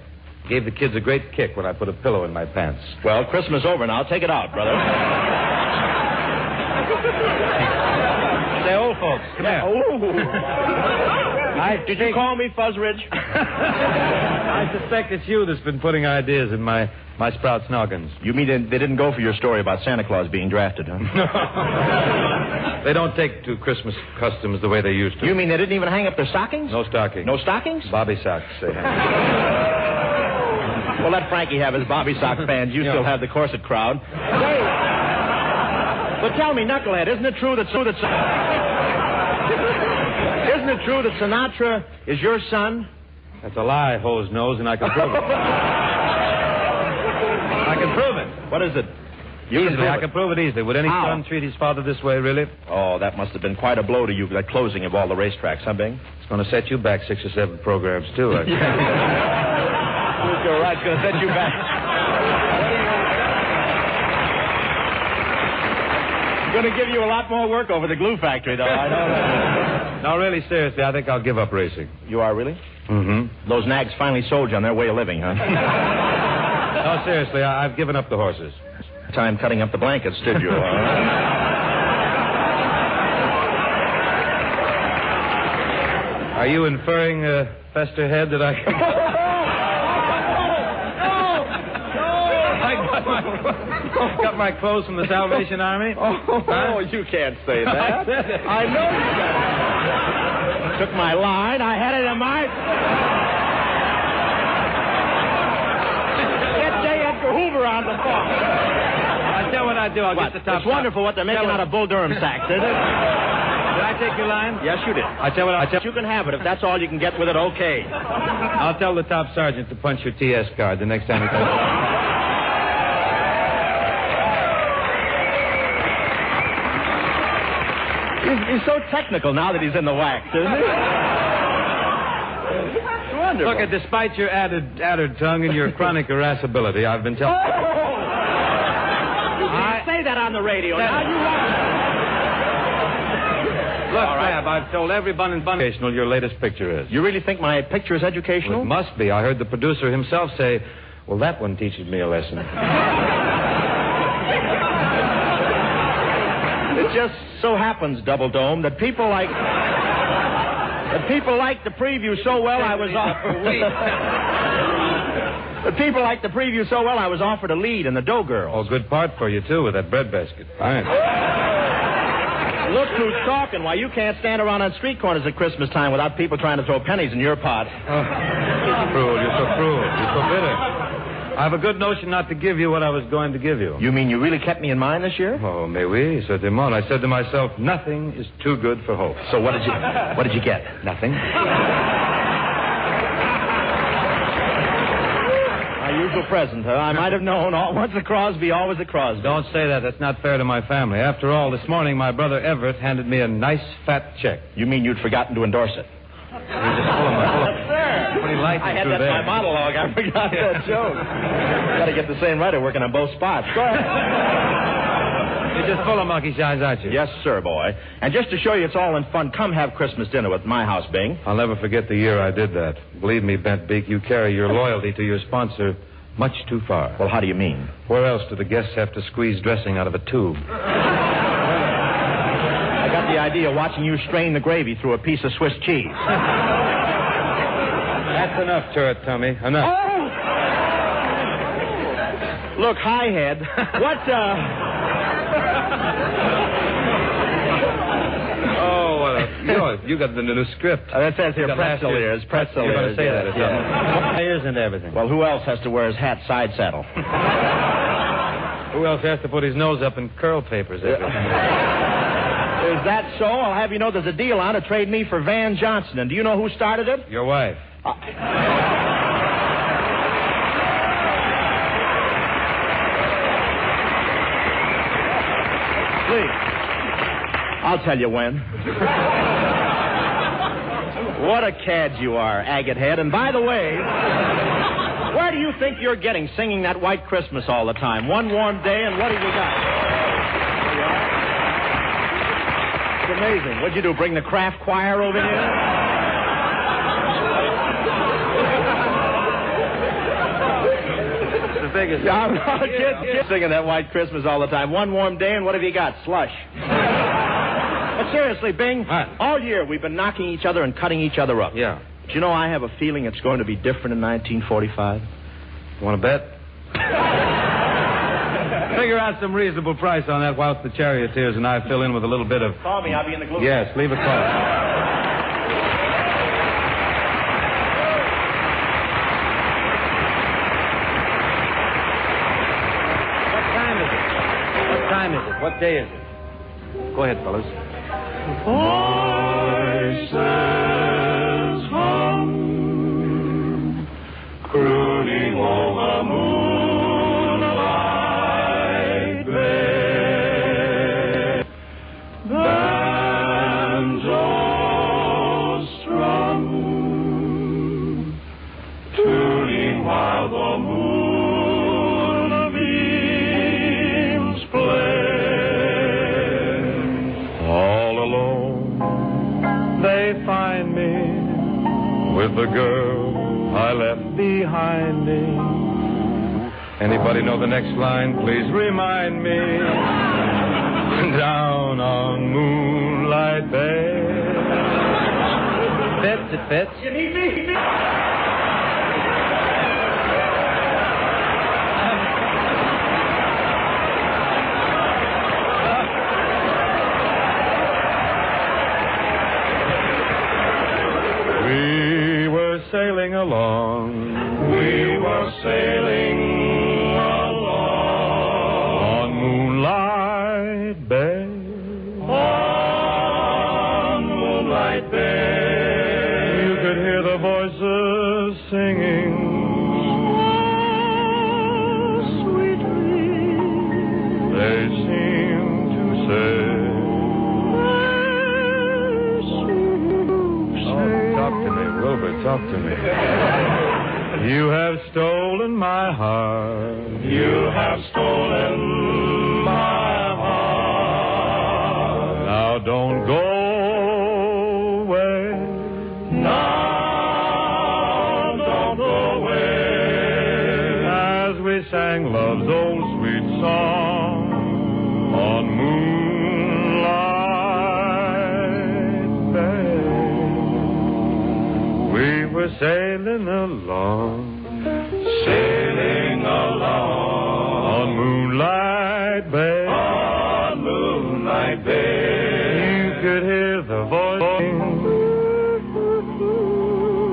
Gave the kids a great kick when I put a pillow in my pants. Well, Christmas over now. Take it out, brother. Say, old folks, come here. Did you call me Fuzzridge? I suspect it's you that's been putting ideas in my sprouts' noggins. You mean they didn't go for your story about Santa Claus being drafted, huh? They don't take to Christmas customs the way they used to. You mean they didn't even hang up their stockings? No stockings. No stockings? Bobby socks, they have. Well, let Frankie have his Bobby sock fans. You still have the corset crowd. Hey, but tell me, Knucklehead, isn't it true that Sinatra is your son? That's a lie, hose nose, and I can prove it. I can prove it. What is it? Easily, I can prove it easily. Would any son treat his father this way, really? Oh, that must have been quite a blow to you, that closing of all the racetracks, huh, Bing? It's going to set you back 6 or 7 programs, too. You're right, it's going to set you back. Going to give you a lot more work over the glue factory, though. I know that. No, really, seriously, I think I'll give up racing. You are, really? Mm-hmm. Those nags finally sold you on their way of living, huh? No, seriously, I've given up the horses. Time cutting up the blankets, did you? Are you inferring, Fester Head, that I... Got my clothes from the Salvation Army? Oh, you can't say that. I said it. I know you can't. Took my line. I had it in my... Get J. Edgar Hoover on the phone. I'll tell you what I do. I'll get the top. It's wonderful what they're making out of Bull Durham sacks, isn't it? Did I take your line? Yes, you did. I tell you what, You can have it. If that's all you can get with it, okay. I'll tell the top sergeant to punch your TS card the next time he comes. He's so technical now that he's in the wax, isn't he? It's wonderful. Look, despite your added tongue and your chronic irascibility, I've been telling... You can't say that on the radio. Now you Look, Rab, I've told every bun and educational your latest picture is. You really think my picture is educational? Well, it must be. I heard the producer himself say, well, that one teaches me a lesson. It just so happens, Double Dome, that people like the preview so well I was offered a lead in the Dough Girls. Oh, good part for you, too, with that breadbasket. Fine. Look who's talking. Why, you can't stand around on street corners at Christmas time without people trying to throw pennies in your pot. You're cruel. You're so cruel. You're so bitter. I have a good notion not to give you what I was going to give you. You mean you really kept me in mind this year? Oh, mais oui, certainement. I said to myself, nothing is too good for hope. So what did you get? Nothing. My usual present, huh? I might have known. Once a Crosby, always a Crosby. Don't say that. That's not fair to my family. After all, this morning my brother Everett handed me a nice fat check. You mean you'd forgotten to endorse it? I had that in my monologue. I forgot that joke. Got to get the same writer working on both spots. Go ahead. You're just full of monkey shines, aren't you? Yes, sir, boy. And just to show you it's all in fun, come have Christmas dinner at my house, Bing. I'll never forget the year I did that. Believe me, Bent Beak, you carry your loyalty to your sponsor much too far. Well, how do you mean? Where else do the guests have to squeeze dressing out of a tube? I got the idea watching you strain the gravy through a piece of Swiss cheese. That's enough, turret tummy. Enough. Oh! Look, Highhead, what, you got the new script. That says here pretzel ears, pretzel You're ears. going to say that or something. Ears and everything. Well, who else has to wear his hat side saddle? Who else has to put his nose up in curl papers? Is that so? I'll have you know there's a deal on to trade me for Van Johnson. And do you know who started it? Your wife. Please. I'll tell you when. What a cad you are, Agate Head. And by the way, where do you think you're getting singing that White Christmas all the time? One warm day, and what have you got? It's amazing. What'd you do, bring the Kraft choir over here? The biggest. Kids singing that White Christmas all the time. One warm day, and what have you got? Slush. But seriously, Bing, all year we've been knocking each other and cutting each other up. Yeah. Do you know I have a feeling it's going to be different in 1945? Want to bet? Figure out some reasonable price on that whilst the charioteers and I fill in with a little bit of... Call me. I'll be in the glue. Yes, leave a call. What time is it? What day is it? Go ahead, fellas. Voices hum, crooning over moonlight bay. Banjos strum, tuning while the moonbeams play. All alone, they find me with the girl I left behind me. Anybody know the next line? Please remind me. Down on Moonlight Bay. Fits, it fits. You need me? We were sailing along. We were sailing along on Moonlight Bay. on Moonlight Bay. You could hear the voices singing. Sweetly, They seem to say, talk to me, Wilbur, talk to me. You have stolen my heart. You have stolen my heart. Now don't go away. Now don't go away. As we sang love's old sweet song on Moonlight Bay. We were sailing along. Sailing along on Moonlight Bay. on Moonlight Bay. You could hear the voice.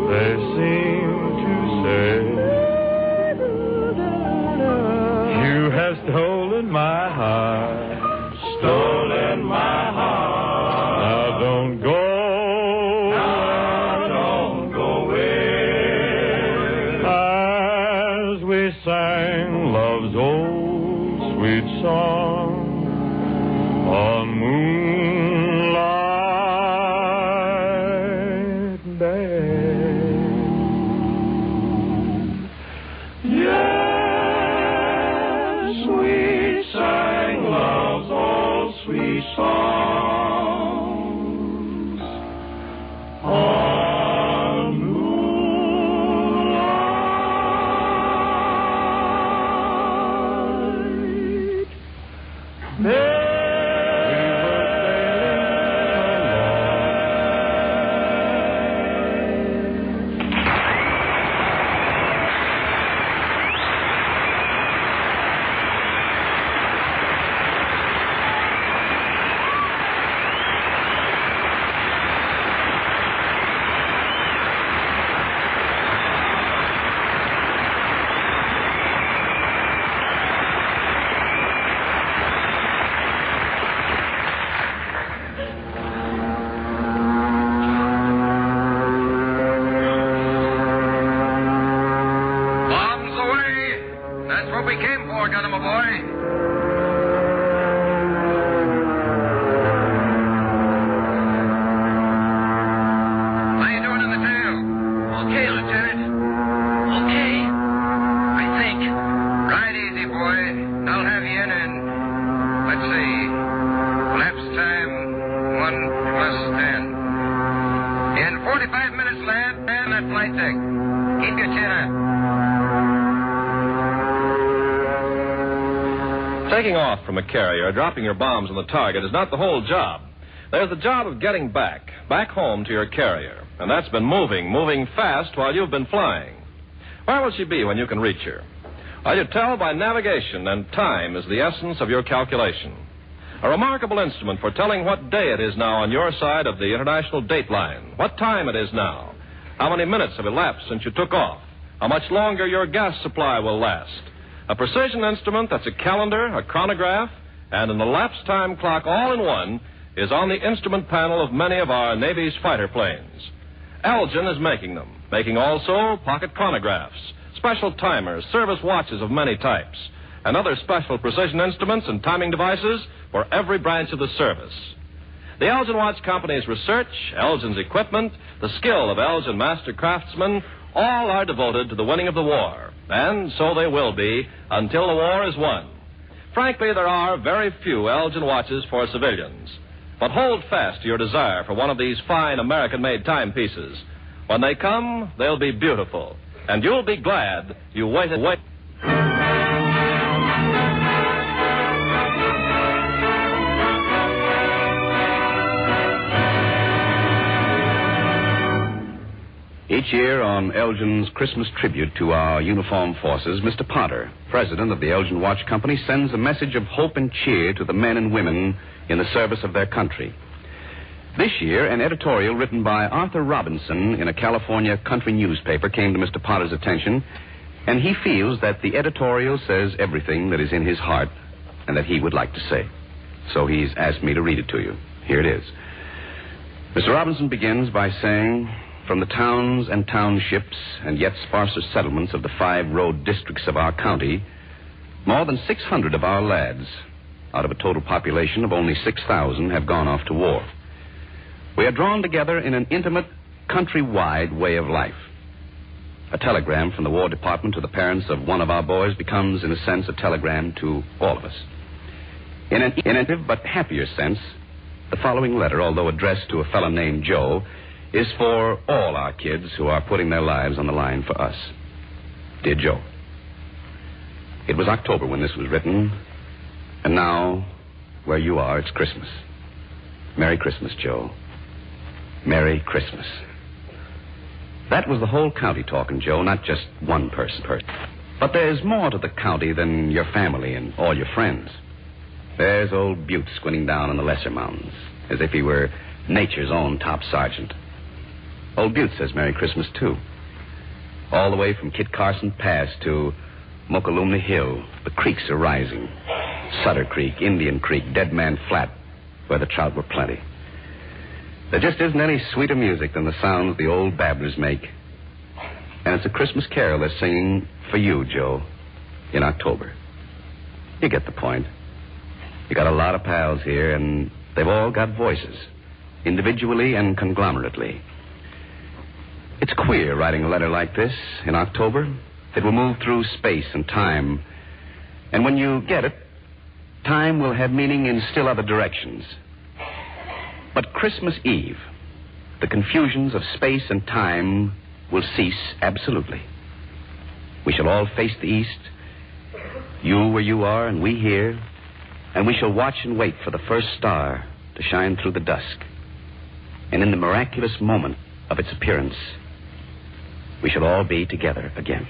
They seem to say, you have stolen my heart. Stolen my heart. Now don't go. Now don't go away. As we sang love's old sweet song on Moonlight Bay. Yes, we sang love's old sweet songs on Moonlight Bay. Bombs away! That's what we came for, Gunner, my boy. How you doing in the tail? Okay, Lieutenant. Okay, I think. Ride easy, boy. I'll have you in let's see, lapse time 1 plus 10. In 45 minutes, lad, and that flight deck. Keep your chin up. Taking off from a carrier, dropping your bombs on the target is not the whole job. There's the job of getting back home to your carrier. And that's been moving fast while you've been flying. Where will she be when you can reach her? Well, you tell by navigation, and time is the essence of your calculation. A remarkable instrument for telling what day it is now on your side of the international date line, what time it is now, how many minutes have elapsed since you took off, how much longer your gas supply will last. A precision instrument that's a calendar, a chronograph, and an elapsed time clock all in one is on the instrument panel of many of our Navy's fighter planes. Elgin is making them, making also pocket chronographs, special timers, service watches of many types, and other special precision instruments and timing devices for every branch of the service. The Elgin Watch Company's research, Elgin's equipment, the skill of Elgin master craftsmen, all are devoted to the winning of the war, and so they will be until the war is won. Frankly, there are very few Elgin watches for civilians. But hold fast to your desire for one of these fine American-made timepieces. When they come, they'll be beautiful, and you'll be glad you waited. Each year on Elgin's Christmas tribute to our uniformed forces, Mr. Potter, president of the Elgin Watch Company, sends a message of hope and cheer to the men and women in the service of their country. This year, an editorial written by Arthur Robinson in a California country newspaper came to Mr. Potter's attention, and he feels that the editorial says everything that is in his heart and that he would like to say. So he's asked me to read it to you. Here it is. Mr. Robinson begins by saying, from the towns and townships and yet sparser settlements of the 5 road districts of our county, more than 600 of our lads, out of a total population of only 6,000, have gone off to war. We are drawn together in an intimate, country-wide way of life. A telegram from the War Department to the parents of one of our boys becomes, in a sense, a telegram to all of us. In an innovative but happier sense, the following letter, although addressed to a fellow named Joe, is for all our kids who are putting their lives on the line for us. Dear Joe, it was October when this was written, and now, where you are, it's Christmas. Merry Christmas, Joe. Merry Christmas. That was the whole county talking, Joe, not just one person. But there's more to the county than your family and all your friends. There's old Butte squinting down in the lesser mountains, as if he were nature's own top sergeant. Old Butte says Merry Christmas, too. All the way from Kit Carson Pass to Mokalumna Hill, the creeks are rising. Sutter Creek, Indian Creek, Dead Man Flat, where the trout were plenty. There just isn't any sweeter music than the sounds the old babblers make. And it's a Christmas carol they're singing for you, Joe, in October. You get the point. You got a lot of pals here, and they've all got voices, individually and conglomerately. It's queer writing a letter like this in October. It will move through space and time. And when you get it, time will have meaning in still other directions. But Christmas Eve, the confusions of space and time will cease absolutely. We shall all face the east, you where you are and we here, and we shall watch and wait for the first star to shine through the dusk. And in the miraculous moment of its appearance, we shall all be together again.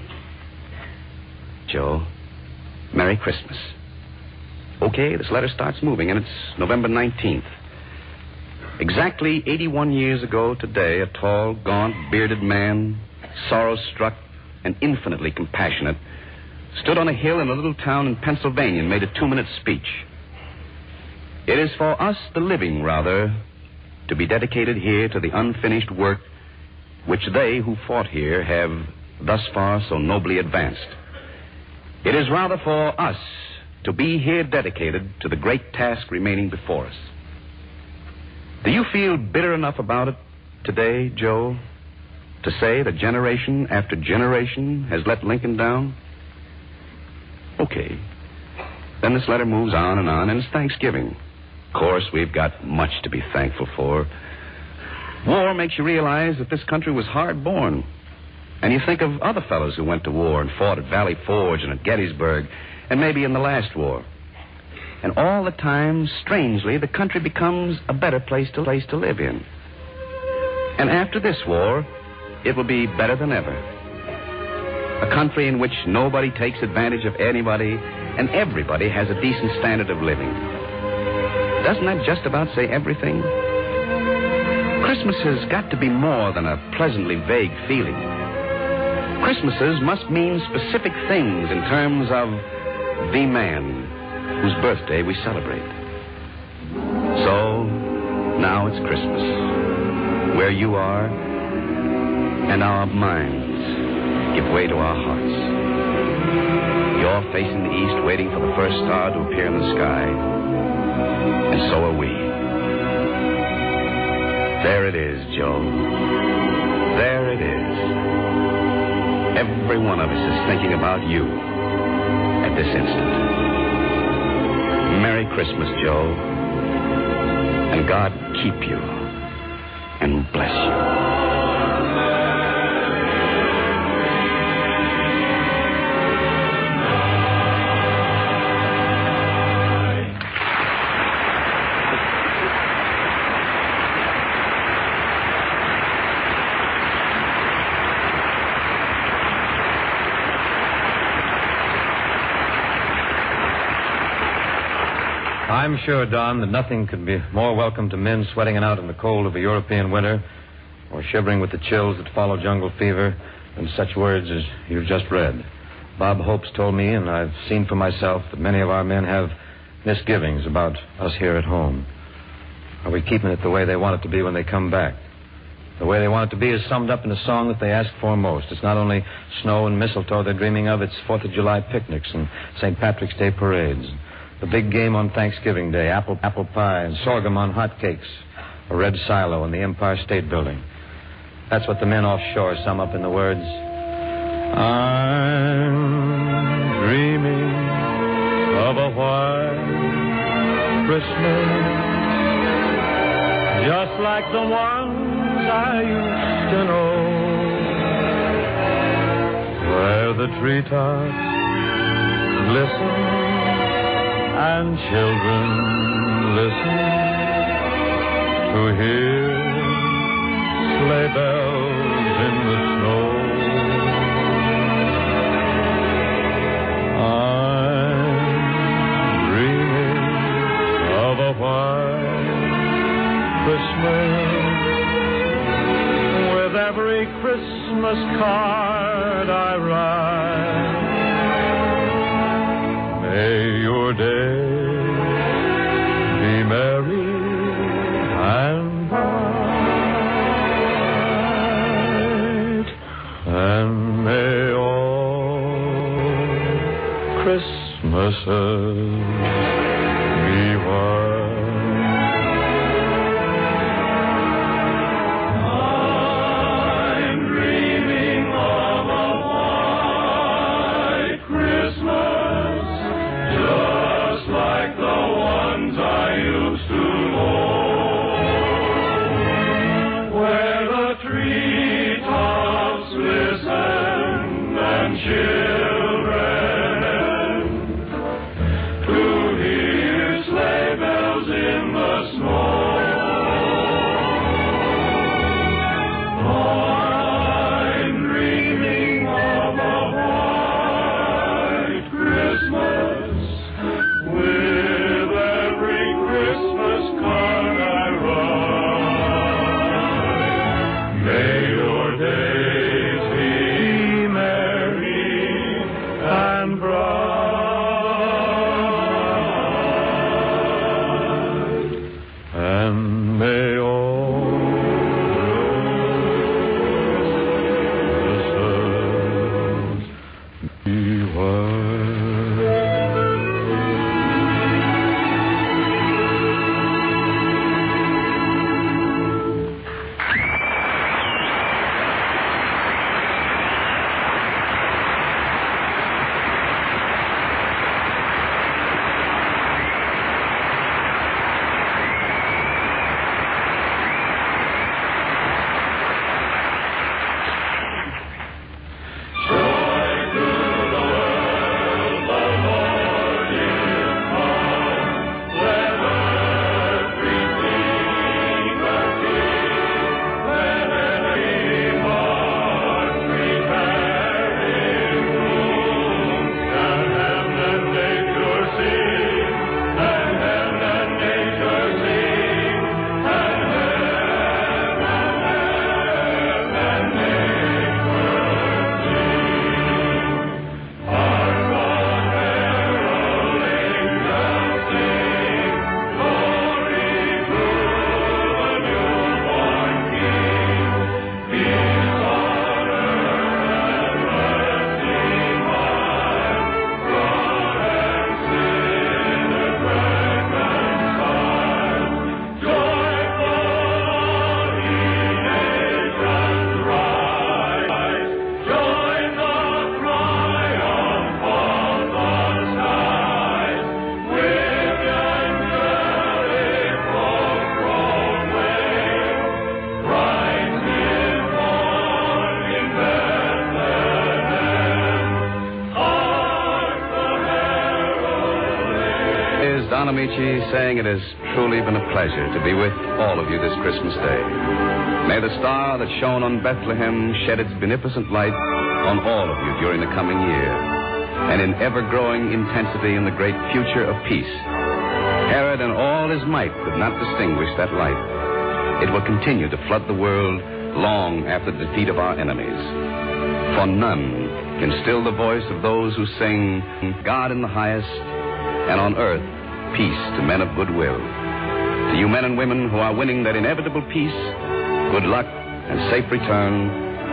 Joe, Merry Christmas. Okay, this letter starts moving, and it's November 19th. Exactly 81 years ago today, a tall, gaunt, bearded man, sorrow-struck and infinitely compassionate, stood on a hill in a little town in Pennsylvania and made a 2-minute speech. It is for us, the living, rather, to be dedicated here to the unfinished work which they who fought here have thus far so nobly advanced. It is rather for us to be here dedicated to the great task remaining before us. Do you feel bitter enough about it today, Joe, to say that generation after generation has let Lincoln down? Okay. Then this letter moves on, and it's Thanksgiving. Of course, we've got much to be thankful for. War makes you realize that this country was hard-born. And you think of other fellows who went to war and fought at Valley Forge and at Gettysburg, and maybe in the last war. And all the time, strangely, the country becomes a better place to live in. And after this war, it will be better than ever. A country in which nobody takes advantage of anybody and everybody has a decent standard of living. Doesn't that just about say everything? Christmas has got to be more than a pleasantly vague feeling. Christmases must mean specific things in terms of the man whose birthday we celebrate. So, now it's Christmas, where you are, and our minds give way to our hearts. You're facing the east, waiting for the first star to appear in the sky, and so are we. There it is, Joe. There it is. Every one of us is thinking about you at this instant. Merry Christmas, Joe. And God keep you and bless you. I'm sure, Don, that nothing could be more welcome to men sweating it out in the cold of a European winter or shivering with the chills that follow jungle fever than such words as you've just read. Bob Hopes told me, and I've seen for myself, that many of our men have misgivings about us here at home. Are we keeping it the way they want it to be when they come back? The way they want it to be is summed up in a song that they ask for most. It's not only snow and mistletoe they're dreaming of, it's 4th of July picnics and St. Patrick's Day parades. The big game on Thanksgiving Day, apple pie and sorghum on hotcakes, a red silo in the Empire State Building. That's what the men offshore sum up in the words, I'm dreaming of a white Christmas, just like the ones I used to know, where the treetops glisten and children listen to hear sleigh bells in the snow. I'm dreaming of a white Christmas with every Christmas card I write. May your day be merry and bright, and may all Christmases be white. I'm dreaming of a white Christmas, just like the ones I used to know, where the treetops glisten and children to Don Amici, saying it has truly been a pleasure to be with all of you this Christmas Day. May the star that shone on Bethlehem shed its beneficent light on all of you during the coming year, and in ever-growing intensity in the great future of peace. Herod and all his might could not distinguish that light. It will continue to flood the world long after the defeat of our enemies. For none can still the voice of those who sing, God in the highest, and on earth, peace to men of goodwill. To you men and women who are winning that inevitable peace, good luck and safe return,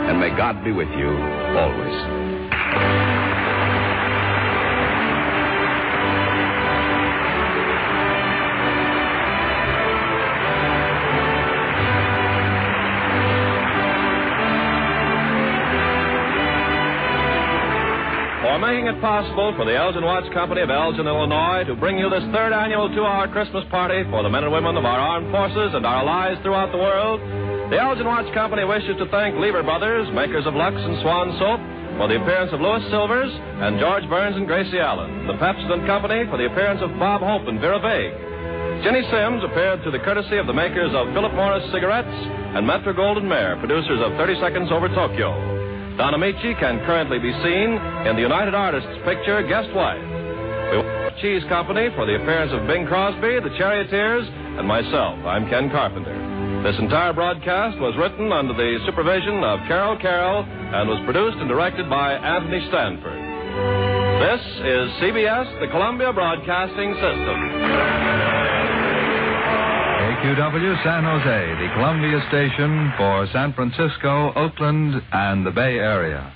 and may God be with you always. Making it possible for the Elgin Watch Company of Elgin, Illinois, to bring you this third annual 2-hour Christmas party for the men and women of our armed forces and our allies throughout the world. The Elgin Watch Company wishes to thank Lever Brothers, makers of Lux and Swan Soap, for the appearance of Louis Silvers and George Burns and Gracie Allen. The Pepsodent Company for the appearance of Bob Hope and Vera Vague. Jenny Sims appeared through the courtesy of the makers of Philip Morris Cigarettes and Metro Goldwyn Mayer, producers of 30 Seconds Over Tokyo. Don Amici can currently be seen in the United Artists picture Guest Wife. We want the Cheese Company for the appearance of Bing Crosby, the Charioteers, and myself. I'm Ken Carpenter. This entire broadcast was written under the supervision of Carol Carroll and was produced and directed by Anthony Stanford. This is CBS, the Columbia Broadcasting System. KQW San Jose, the Columbia station for San Francisco, Oakland, and the Bay Area.